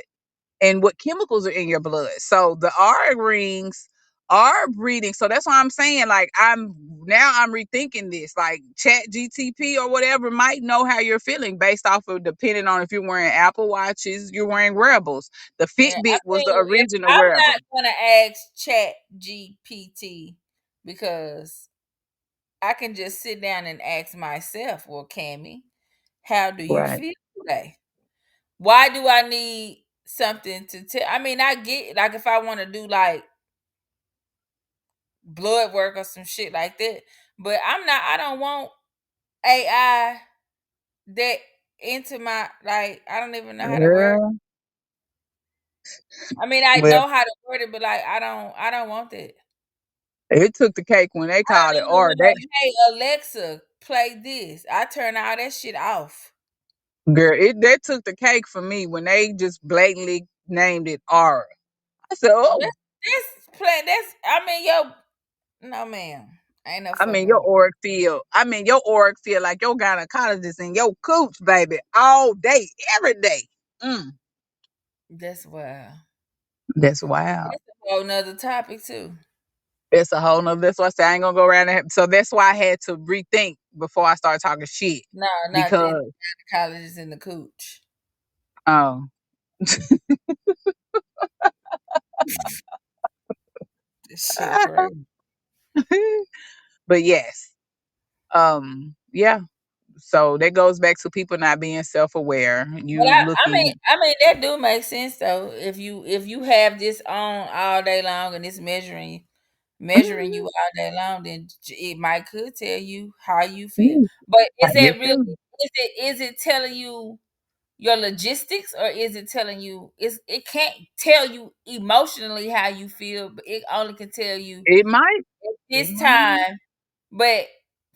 [SPEAKER 2] and what chemicals are in your blood. So the R rings are breeding. So that's why I'm saying, like, I'm rethinking this. Like Chat GTP or whatever might know how you're feeling based off of depending on if you're wearing Apple Watches, you're wearing wearables. The
[SPEAKER 1] And I
[SPEAKER 2] Fitbit was the
[SPEAKER 1] mean, if
[SPEAKER 2] original
[SPEAKER 1] I'm
[SPEAKER 2] wearable.
[SPEAKER 1] not gonna ask Chat GPT because I can just sit down and ask myself, well, Cammy, how do you
[SPEAKER 2] Right.
[SPEAKER 1] feel today? Why do I need something to tell? I mean, I get like if I want to do like blood work or some shit like that, but I don't want AI that into my like I don't even know how to word.
[SPEAKER 2] Yeah.
[SPEAKER 1] I mean, I
[SPEAKER 2] Well,
[SPEAKER 1] know how to word it, but like I don't want that.
[SPEAKER 2] it took the cake when they
[SPEAKER 1] I
[SPEAKER 2] called
[SPEAKER 1] don't
[SPEAKER 2] it
[SPEAKER 1] even
[SPEAKER 2] R. That
[SPEAKER 1] know. Hey Alexa, play this. I turn all that shit off.
[SPEAKER 2] girl, it that took the cake for me when they just blatantly named it R. I said, oh.
[SPEAKER 1] That's play. That's I mean, yo, no, ma'am, ain't no
[SPEAKER 2] I mean,
[SPEAKER 1] fucking
[SPEAKER 2] your
[SPEAKER 1] way.
[SPEAKER 2] org feel. I mean, your org feel like your gynecologist in your cooch, baby, all day, every day. Mm,
[SPEAKER 1] That's wild.
[SPEAKER 2] that's wild.
[SPEAKER 1] That's a whole nother topic too.
[SPEAKER 2] It's a whole nother. That's why I say I ain't gonna go around that. So that's why I had to rethink before I started talking shit
[SPEAKER 1] No, not then.
[SPEAKER 2] because
[SPEAKER 1] College is in the cooch.
[SPEAKER 2] oh,
[SPEAKER 1] This shit crazy.
[SPEAKER 2] but yes, yeah. So that goes back to people not being self aware.
[SPEAKER 1] But
[SPEAKER 2] You looking.
[SPEAKER 1] I mean that do make sense though. If you have this on all day long and it's measuring you all day long, then it might could tell you how you feel. But is
[SPEAKER 2] Your
[SPEAKER 1] that really
[SPEAKER 2] feelings.
[SPEAKER 1] is it telling you your logistics or is it telling you it can't tell you emotionally how you feel, but it only can tell you
[SPEAKER 2] It might. It
[SPEAKER 1] this
[SPEAKER 2] might.
[SPEAKER 1] time. But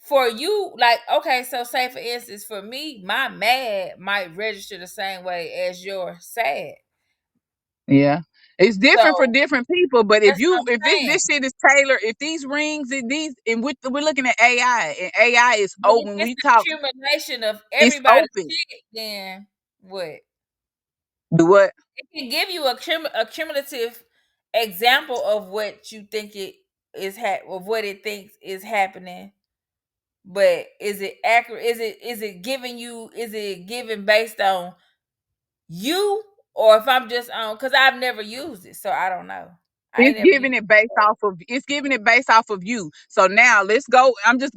[SPEAKER 1] for you, like, okay, so say for instance, for me, my mad might register the same way as your sad.
[SPEAKER 2] Yeah. It's different for
[SPEAKER 1] So
[SPEAKER 2] different people, but
[SPEAKER 1] that's what
[SPEAKER 2] if
[SPEAKER 1] I'm saying.
[SPEAKER 2] this shit is tailored, if these rings and these and we're looking at AI and AI is
[SPEAKER 1] But if
[SPEAKER 2] open. When
[SPEAKER 1] it's
[SPEAKER 2] we
[SPEAKER 1] the
[SPEAKER 2] talk,
[SPEAKER 1] accumulation of
[SPEAKER 2] it's
[SPEAKER 1] everybody's
[SPEAKER 2] open.
[SPEAKER 1] shit, then what?
[SPEAKER 2] Do what?
[SPEAKER 1] It can give you a cumulative example of what you think it is of what it thinks is happening. But is it accurate? Is it giving you? Is it given based on you, or if I'm just on? Because I've never used it, so I don't know. I ain't
[SPEAKER 2] It's
[SPEAKER 1] never
[SPEAKER 2] giving
[SPEAKER 1] used
[SPEAKER 2] it based off of you. So now let's go.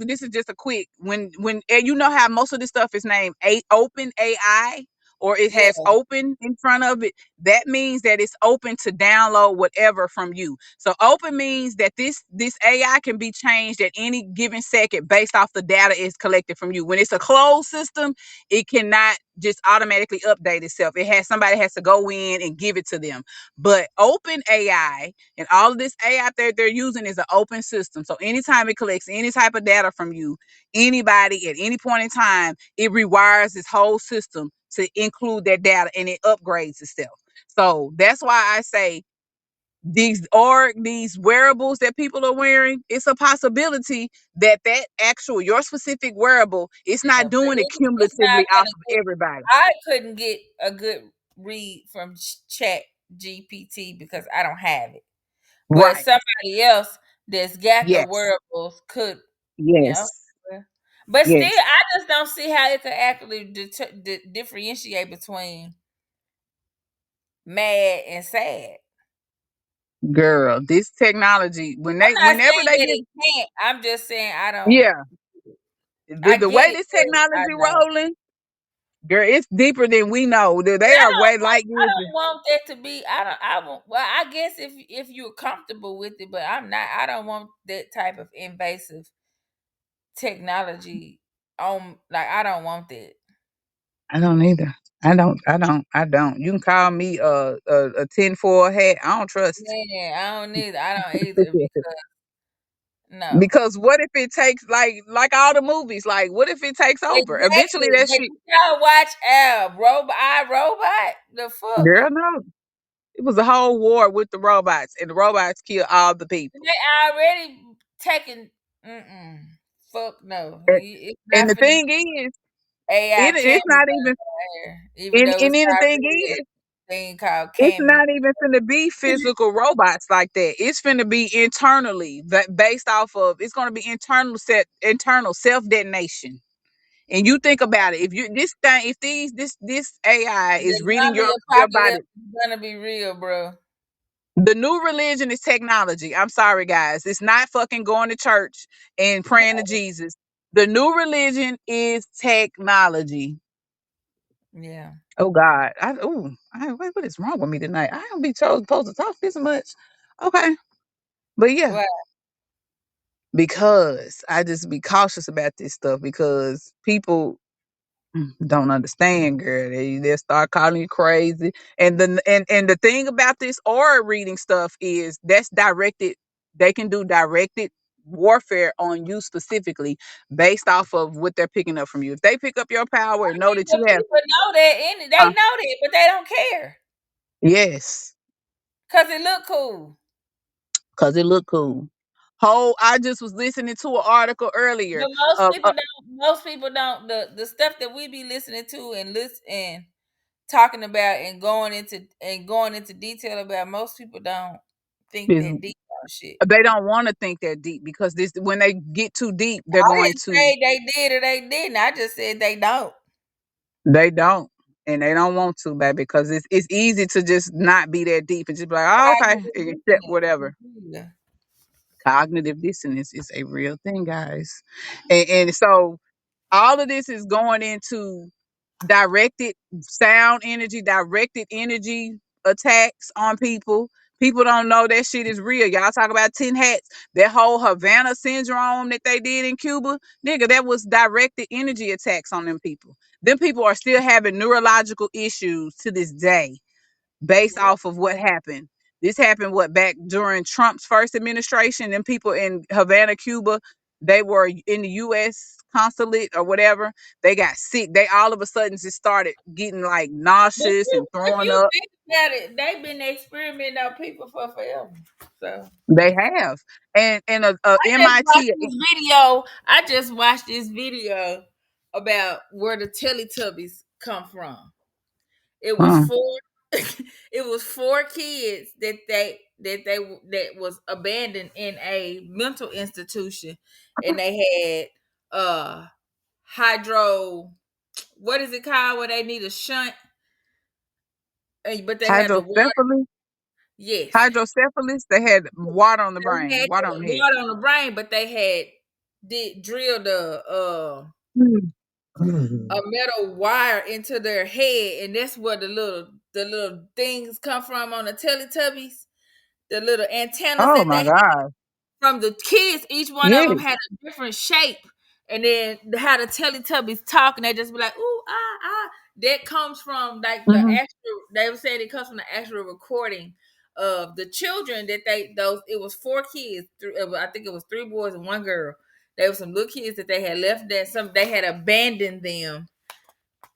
[SPEAKER 2] This is just a quick when and you know how most of this stuff is named open AI or it
[SPEAKER 1] it.
[SPEAKER 2] has
[SPEAKER 1] Yeah,
[SPEAKER 2] open in front of it. That means that it's open to download whatever from you. So open means that this AI can be changed at any given second based off the data it's collected from you. When it's a closed system, it cannot just automatically update itself. Somebody has to go in and give it to them. But open AI and all of this AI they're using is an open system. So anytime it collects any type of data from you, anybody at any point in time, it rewires this whole system to include that data and it upgrades itself. So that's why I say these wearables that people are wearing, it's a possibility that actual your specific wearable, it's
[SPEAKER 1] yeah,
[SPEAKER 2] not
[SPEAKER 1] but
[SPEAKER 2] doing it
[SPEAKER 1] it's not
[SPEAKER 2] cumulatively off
[SPEAKER 1] gonna
[SPEAKER 2] of
[SPEAKER 1] get.
[SPEAKER 2] everybody.
[SPEAKER 1] I couldn't get a good read from Chat GPT because I don't have it. But
[SPEAKER 2] Right.
[SPEAKER 1] somebody else that's got the
[SPEAKER 2] Yes.
[SPEAKER 1] wearables could, yeah.
[SPEAKER 2] Yes.
[SPEAKER 1] But still,
[SPEAKER 2] Yes.
[SPEAKER 1] I just don't see how it could actually differentiate between mad and sad.
[SPEAKER 2] Girl, this technology,
[SPEAKER 1] I'm not
[SPEAKER 2] whenever
[SPEAKER 1] saying
[SPEAKER 2] they
[SPEAKER 1] that
[SPEAKER 2] get,
[SPEAKER 1] it can't. I'm just saying I don't.
[SPEAKER 2] yeah, The,
[SPEAKER 1] I
[SPEAKER 2] the
[SPEAKER 1] get
[SPEAKER 2] way
[SPEAKER 1] it,
[SPEAKER 2] this
[SPEAKER 1] but I
[SPEAKER 2] technology
[SPEAKER 1] don't.
[SPEAKER 2] rolling, girl, it's deeper than we know.
[SPEAKER 1] But
[SPEAKER 2] They
[SPEAKER 1] I
[SPEAKER 2] are way
[SPEAKER 1] don't want.
[SPEAKER 2] like
[SPEAKER 1] I
[SPEAKER 2] years.
[SPEAKER 1] don't want that to be. I don't. I want. Well, I guess if you're comfortable with it, but I'm not. I don't want that type of invasive technology on. Like I don't want that.
[SPEAKER 2] I don't either. I don't. You can call me a 10-4 hat. I don't trust.
[SPEAKER 1] Yeah, I don't need. I don't either because no.
[SPEAKER 2] Because what if it takes like all the movies? Like what if it takes over? Eventually
[SPEAKER 1] Exactly.
[SPEAKER 2] that
[SPEAKER 1] But
[SPEAKER 2] shit.
[SPEAKER 1] you gotta watch Robot. I Robot. The fuck.
[SPEAKER 2] Girl, no. It was a whole war with the robots, and the robots killed all the people.
[SPEAKER 1] They already taken. Mm-mm. Fuck no.
[SPEAKER 2] And,
[SPEAKER 1] It's
[SPEAKER 2] and
[SPEAKER 1] not
[SPEAKER 2] the
[SPEAKER 1] finna be
[SPEAKER 2] thing is,
[SPEAKER 1] AI
[SPEAKER 2] it's
[SPEAKER 1] cameras
[SPEAKER 2] not even.
[SPEAKER 1] out here, even
[SPEAKER 2] And
[SPEAKER 1] though
[SPEAKER 2] and
[SPEAKER 1] it's
[SPEAKER 2] then the thing
[SPEAKER 1] probably a
[SPEAKER 2] is,
[SPEAKER 1] thing called
[SPEAKER 2] it's
[SPEAKER 1] cameras.
[SPEAKER 2] not even finna be physical robots like that. It's finna be internally that based off of. It's gonna be internal self detonation. And you think about it, if you this thing, if this AI is
[SPEAKER 1] The
[SPEAKER 2] reading
[SPEAKER 1] zombie
[SPEAKER 2] your body,
[SPEAKER 1] apocalypse is gonna be real, bro.
[SPEAKER 2] the new religion is technology. I'm sorry, guys. It's not fucking going to church and praying to Jesus. The new religion is technology.
[SPEAKER 1] Yeah.
[SPEAKER 2] Oh God. What is wrong with me tonight? I don't be supposed to talk this much. Okay. But yeah,
[SPEAKER 1] Well,
[SPEAKER 2] because I just be cautious about this stuff because people don't understand, girl. They start calling you crazy. And the thing about this aura reading stuff is that's directed. They can do directed warfare on you specifically based off of what they're picking up from you. If they pick up your power and know that
[SPEAKER 1] but
[SPEAKER 2] you have,
[SPEAKER 1] people know that, and they
[SPEAKER 2] uh,
[SPEAKER 1] know that, but they don't care
[SPEAKER 2] yes,
[SPEAKER 1] because it look cool.
[SPEAKER 2] because it look cool. I just was listening to an article earlier.
[SPEAKER 1] But most
[SPEAKER 2] Of,
[SPEAKER 1] people don't. Most people don't. The stuff that we be listening to and listen and talking about and going into detail about, most people don't think
[SPEAKER 2] is
[SPEAKER 1] that deep on shit.
[SPEAKER 2] they don't want to think that deep because this when they get too deep, they're
[SPEAKER 1] I
[SPEAKER 2] going
[SPEAKER 1] didn't
[SPEAKER 2] to.
[SPEAKER 1] say they did or they didn't. I just said they don't.
[SPEAKER 2] They don't. And they don't want to, baby, because it's easy to just not be that deep and just be like, oh, okay,
[SPEAKER 1] Cognitive
[SPEAKER 2] and accept
[SPEAKER 1] dissonance.
[SPEAKER 2] whatever.
[SPEAKER 1] Yeah.
[SPEAKER 2] Cognitive dissonance is a real thing, guys. And so all of this is going into directed directed energy attacks on people. People don't know that shit is real. Y'all talk about 10 hats. That whole Havana syndrome that they did in Cuba, nigga, that was directed energy attacks on them people. Them people are still having neurological issues to this day based
[SPEAKER 1] Yeah.
[SPEAKER 2] off of what happened. This happened what back during Trump's first administration, and people in Havana, Cuba, they were in the US consulate or whatever. They got sick. They all of a sudden just started getting like
[SPEAKER 1] But
[SPEAKER 2] nauseous and
[SPEAKER 1] if
[SPEAKER 2] throwing
[SPEAKER 1] you
[SPEAKER 2] up.
[SPEAKER 1] think about it, they've been experimenting on people for forever. So
[SPEAKER 2] They have. And a
[SPEAKER 1] I just watched
[SPEAKER 2] MIT,
[SPEAKER 1] this video. I just watched this video about where the Teletubbies come from. It was
[SPEAKER 2] uh,
[SPEAKER 1] four. It was four kids that was abandoned in a mental institution, and they had hydro. What is it called? Where they need a shunt, but they have the water.
[SPEAKER 2] hydrocephalus,
[SPEAKER 1] Yes,
[SPEAKER 2] hydrocephalus, they had water on the
[SPEAKER 1] they
[SPEAKER 2] brain,
[SPEAKER 1] had
[SPEAKER 2] water on
[SPEAKER 1] the
[SPEAKER 2] the head.
[SPEAKER 1] water on the brain, but they had did drill a
[SPEAKER 2] Mm.
[SPEAKER 1] metal wire into their head, and that's where the little things come from on the Teletubbies. The little antennas
[SPEAKER 2] Oh
[SPEAKER 1] that
[SPEAKER 2] my
[SPEAKER 1] they
[SPEAKER 2] God.
[SPEAKER 1] from the kids, each one of them
[SPEAKER 2] Yes.
[SPEAKER 1] had a different shape. And then how the Teletubbies talk, and they just be like, ooh, ah, ah. That comes from like the
[SPEAKER 2] Hmm.
[SPEAKER 1] actual, they were saying it comes from the actual recording of the children that it was four kids. I think it was three boys and one girl. There were some little kids that they had left there. They had abandoned them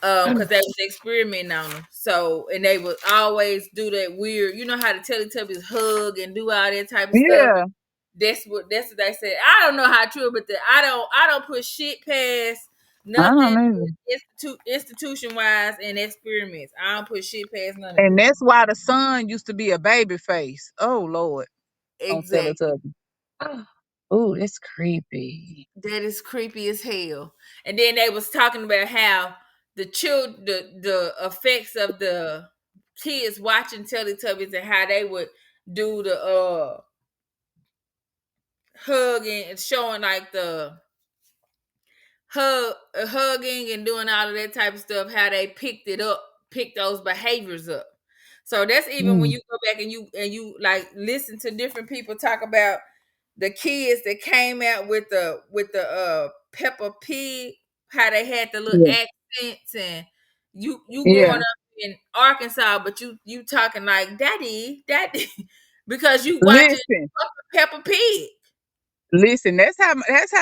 [SPEAKER 1] because they was experimenting on them. So, and they would always do that weird, you know how the Teletubbies hug and do all that type of stuff.
[SPEAKER 2] Yeah.
[SPEAKER 1] That's what they said. I don't know how true, but I don't put shit past
[SPEAKER 2] I don't
[SPEAKER 1] nothing
[SPEAKER 2] know.
[SPEAKER 1] institution wise and experiments. I don't put shit past none of
[SPEAKER 2] And
[SPEAKER 1] it.
[SPEAKER 2] that's why the son used to be a baby face. Oh Lord, on
[SPEAKER 1] Exactly.
[SPEAKER 2] Teletubby. Oh, that's creepy.
[SPEAKER 1] That is creepy as hell. And then they was talking about how the effects of the kids watching Teletubbies and how they would do the hugging and showing like the hugging and doing all of that type of stuff, how they picked those behaviors up. So that's even when
[SPEAKER 2] Mm.
[SPEAKER 1] you go back and you like listen to different people talk about the kids that came out with the Peppa Pig, how they had the little
[SPEAKER 2] Yeah.
[SPEAKER 1] accents, and you growing
[SPEAKER 2] Yeah.
[SPEAKER 1] up in Arkansas, but you talking like daddy, daddy, because you watching
[SPEAKER 2] Listen.
[SPEAKER 1] Peppa Pig.
[SPEAKER 2] Listen, that's how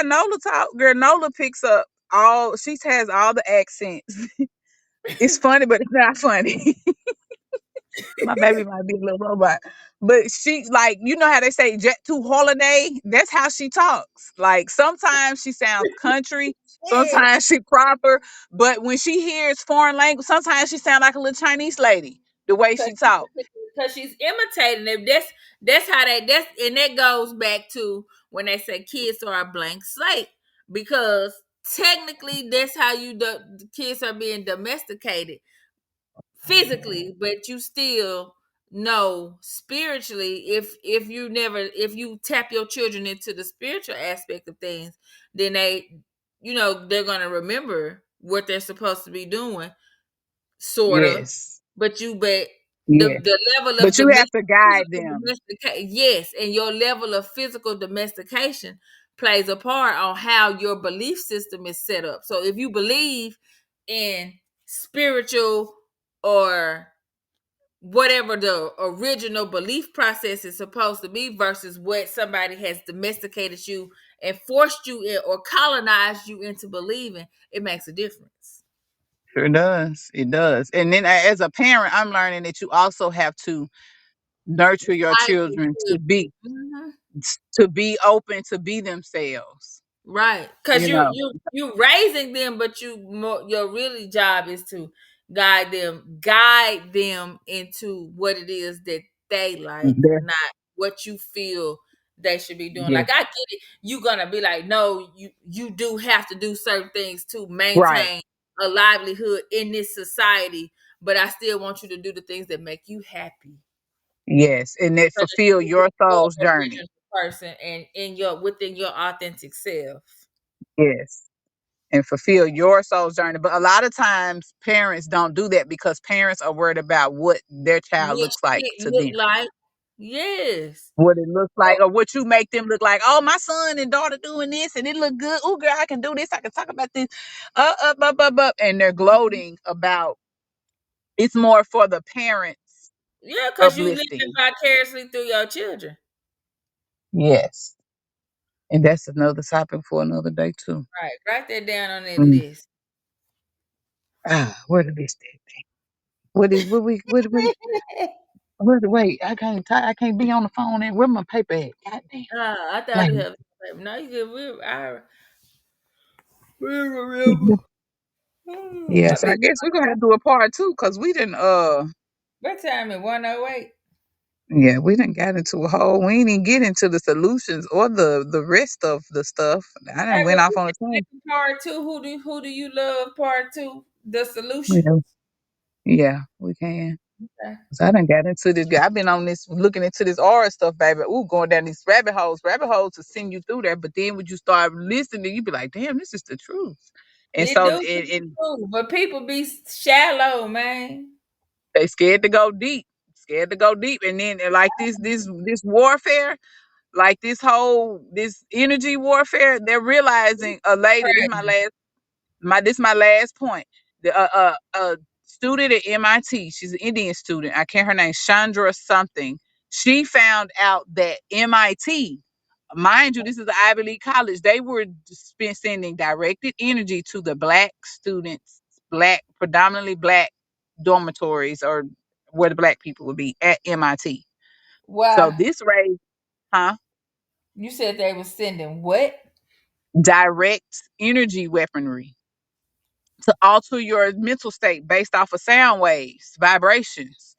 [SPEAKER 2] Nola talk. Girl, Nola picks up all she has all the accents. It's funny, but it's not funny. My baby might be a little robot. But she like, you know how they say jet to holiday? That's how she talks. Like sometimes she sounds country,
[SPEAKER 1] Yeah,
[SPEAKER 2] sometimes she proper, but when she hears foreign language, sometimes she sounds like a little Chinese lady, the way
[SPEAKER 1] cause
[SPEAKER 2] she talks.
[SPEAKER 1] because she's imitating them. That's how that's and that goes back to when they say kids are a blank slate because technically that's how the kids are being domesticated physically, but you still know spiritually if you tap your children into the spiritual aspect of things, then they're gonna remember what they're supposed to be doing, sort of.
[SPEAKER 2] Yes.
[SPEAKER 1] But
[SPEAKER 2] Yeah.
[SPEAKER 1] the level of
[SPEAKER 2] But you have to guide
[SPEAKER 1] physical
[SPEAKER 2] them.
[SPEAKER 1] domestication, yes, and your level of physical domestication plays a part on how your belief system is set up. So if you believe in spiritual or whatever the original belief process is supposed to be versus what somebody has domesticated you and forced you in or colonized you into believing, it makes a difference.
[SPEAKER 2] Sure does. It does. And then as a parent, I'm learning that you also have to nurture your
[SPEAKER 1] Right.
[SPEAKER 2] children
[SPEAKER 1] Mhm.
[SPEAKER 2] to be open to be themselves.
[SPEAKER 1] Right, because
[SPEAKER 2] You know.
[SPEAKER 1] you raising them, but your really job is to guide them into what it is that they like,
[SPEAKER 2] They're-
[SPEAKER 1] not what you feel they should be doing.
[SPEAKER 2] yeah.
[SPEAKER 1] Like I get it, you gonna be like, no, you do have to do certain things to
[SPEAKER 2] Right.
[SPEAKER 1] maintain a livelihood in this society, but I still want you to do the things that make you happy,
[SPEAKER 2] Yes. And that
[SPEAKER 1] so that
[SPEAKER 2] fulfill
[SPEAKER 1] you can
[SPEAKER 2] your
[SPEAKER 1] be
[SPEAKER 2] soul's
[SPEAKER 1] your
[SPEAKER 2] journey.
[SPEAKER 1] original person and in your within your authentic self.
[SPEAKER 2] Yes. And fulfill your soul's journey. But a lot of times parents don't do that because parents are worried about what their child
[SPEAKER 1] What
[SPEAKER 2] looks like
[SPEAKER 1] shit
[SPEAKER 2] to
[SPEAKER 1] look
[SPEAKER 2] them.
[SPEAKER 1] like? Yes.
[SPEAKER 2] What it looks
[SPEAKER 1] Oh,
[SPEAKER 2] like, or what you make them look like. Oh, my son and daughter doing this, and it look good. Oh, girl, I can do this. I can talk about this. Up, and they're
[SPEAKER 1] mhm.
[SPEAKER 2] gloating about. It's more for the parents
[SPEAKER 1] Yeah, because you living
[SPEAKER 2] uplifting.
[SPEAKER 1] vicariously through your children.
[SPEAKER 2] Yes, and that's another topic for another day too.
[SPEAKER 1] Right. Write that down on that
[SPEAKER 2] Mm.
[SPEAKER 1] list.
[SPEAKER 2] Where did this thing? What is what? Wait, I can't be on the phone. And where my paper at? God damn.
[SPEAKER 1] I thought
[SPEAKER 2] Wait.
[SPEAKER 1] you have. No, you good. We remember.
[SPEAKER 2] Yeah,
[SPEAKER 1] I
[SPEAKER 2] so I
[SPEAKER 1] mean,
[SPEAKER 2] guess we're gonna have to do a part two because we didn't
[SPEAKER 1] what time is 1:08?
[SPEAKER 2] yeah, we didn't get into a whole we didn't even get into the solutions or the rest of the stuff. I done
[SPEAKER 1] Hey,
[SPEAKER 2] went
[SPEAKER 1] well,
[SPEAKER 2] off
[SPEAKER 1] we
[SPEAKER 2] on a
[SPEAKER 1] can
[SPEAKER 2] tangent.
[SPEAKER 1] do part two. Who do you love? Part two, the solution.
[SPEAKER 2] Yeah, yeah, we can.
[SPEAKER 1] Okay.
[SPEAKER 2] 'Cause I done got into this. I've been on this looking into this aura stuff, baby. Ooh, going down these rabbit holes. Rabbit holes to send you through there. But then when you start listening, you be like, damn, this is the truth. And
[SPEAKER 1] It
[SPEAKER 2] so
[SPEAKER 1] do be cool, but people be shallow, man.
[SPEAKER 2] they scared to go deep. Scared to go deep. And then like this warfare, like this energy warfare, they're realizing later,
[SPEAKER 1] Crazy.
[SPEAKER 2] this is my last point. The student at MIT, she's an Indian student. I can't her name, Chandra something. She found out that MIT, mind you, this is an Ivy League college. They were sending directed energy to the black students, predominantly black dormitories or where the black people would be at MIT. So
[SPEAKER 1] Why?
[SPEAKER 2] this raised, huh?
[SPEAKER 1] You said they was sending what?
[SPEAKER 2] Direct energy weaponry to alter your mental state based off of sound waves, vibrations,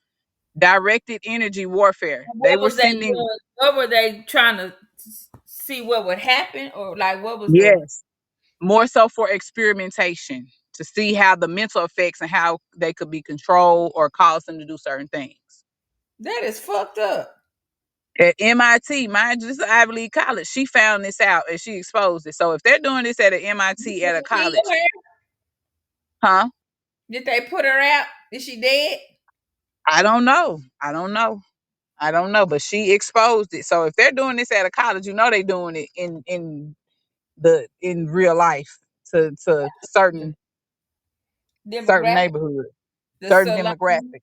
[SPEAKER 2] directed energy warfare. They
[SPEAKER 1] What
[SPEAKER 2] were
[SPEAKER 1] was they
[SPEAKER 2] sending,
[SPEAKER 1] doing? What were they trying to see what would happen, or like what was the?
[SPEAKER 2] yes, more so for experimentation to see how the mental effects and how they could be controlled or cause them to do certain things.
[SPEAKER 1] That is fucked up.
[SPEAKER 2] At MIT, mind you, this is an Ivy League college. She found this out and she exposed it. So if they're doing this at an
[SPEAKER 1] Did
[SPEAKER 2] MIT at a
[SPEAKER 1] they
[SPEAKER 2] college,
[SPEAKER 1] kill her?
[SPEAKER 2] huh?
[SPEAKER 1] Did they put her out? Is she dead?
[SPEAKER 2] I don't know. I don't know. I don't know. But she exposed it. So if they're doing this at a college, you know they doing it in real life to certain
[SPEAKER 1] Demographic.
[SPEAKER 2] neighborhood,
[SPEAKER 1] The
[SPEAKER 2] certain
[SPEAKER 1] salon.
[SPEAKER 2] demographic.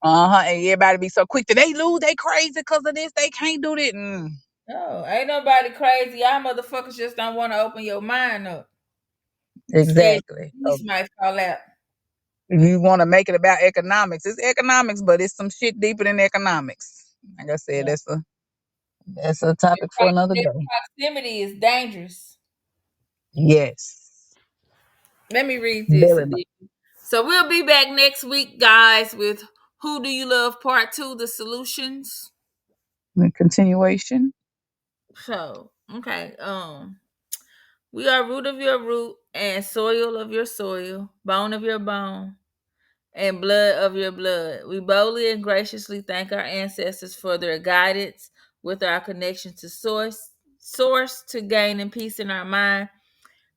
[SPEAKER 2] Uh-huh. And everybody be so quick. Did they lose? They crazy because of this. They can't do that.
[SPEAKER 1] No, ain't nobody crazy. Y'all motherfuckers just don't want to open your mind up. Scared
[SPEAKER 2] Exactly.
[SPEAKER 1] these might fall out.
[SPEAKER 2] You want to make it about economics. It's economics, but it's some shit deeper than economics. Like I said,
[SPEAKER 1] Yeah.
[SPEAKER 2] that's a topic for another
[SPEAKER 1] This
[SPEAKER 2] day.
[SPEAKER 1] proximity is dangerous.
[SPEAKER 2] Yes.
[SPEAKER 1] Let me read this.
[SPEAKER 2] Very much.
[SPEAKER 1] So we'll be back next week, guys, with Who Do You Love Part 2, the solutions.
[SPEAKER 2] In continuation.
[SPEAKER 1] So, okay. We are root of your root and soil of your soil, bone of your bone, and blood of your blood. We boldly and graciously thank our ancestors for their guidance with our connection to source to gaining peace in our mind,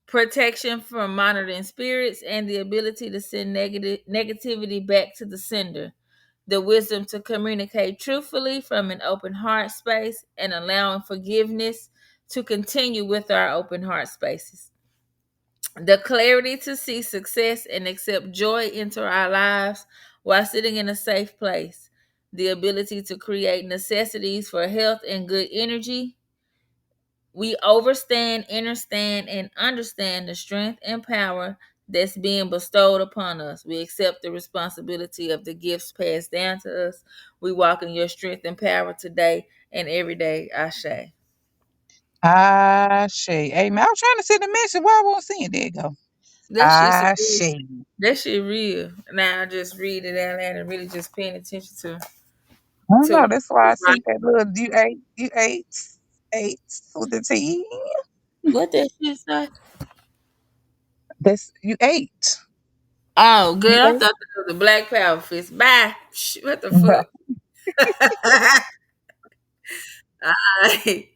[SPEAKER 1] protection from monitoring spirits, and the ability to send negativity back to the sender. The wisdom to communicate truthfully from an open heart space and allowing forgiveness to continue with our open heart spaces. The clarity to see success and accept joy into our lives while sitting in a safe place. The ability to create necessities for health and good energy. We overstand, understand, and understand the strength and power that's being bestowed upon us. We accept the responsibility of the gifts passed down to us. We walk in your strength and power today and every day. Ashe.
[SPEAKER 2] Ah, Shay. Hey, man, I was trying to send a message. Why I won't see it? There you go.
[SPEAKER 1] That shit's
[SPEAKER 2] Ah,
[SPEAKER 1] real.
[SPEAKER 2] Shay.
[SPEAKER 1] That shit real. Now I just read it out loud and really just paying attention
[SPEAKER 2] I don't know.
[SPEAKER 1] to
[SPEAKER 2] That's why I
[SPEAKER 1] right.
[SPEAKER 2] sent that little you ate with the T.
[SPEAKER 1] What that shit say?
[SPEAKER 2] That's you ate.
[SPEAKER 1] Oh,
[SPEAKER 2] You
[SPEAKER 1] good. I thought
[SPEAKER 2] ate.
[SPEAKER 1] that was a black power fist. Bye. What the
[SPEAKER 2] Right.
[SPEAKER 1] fuck? Alright.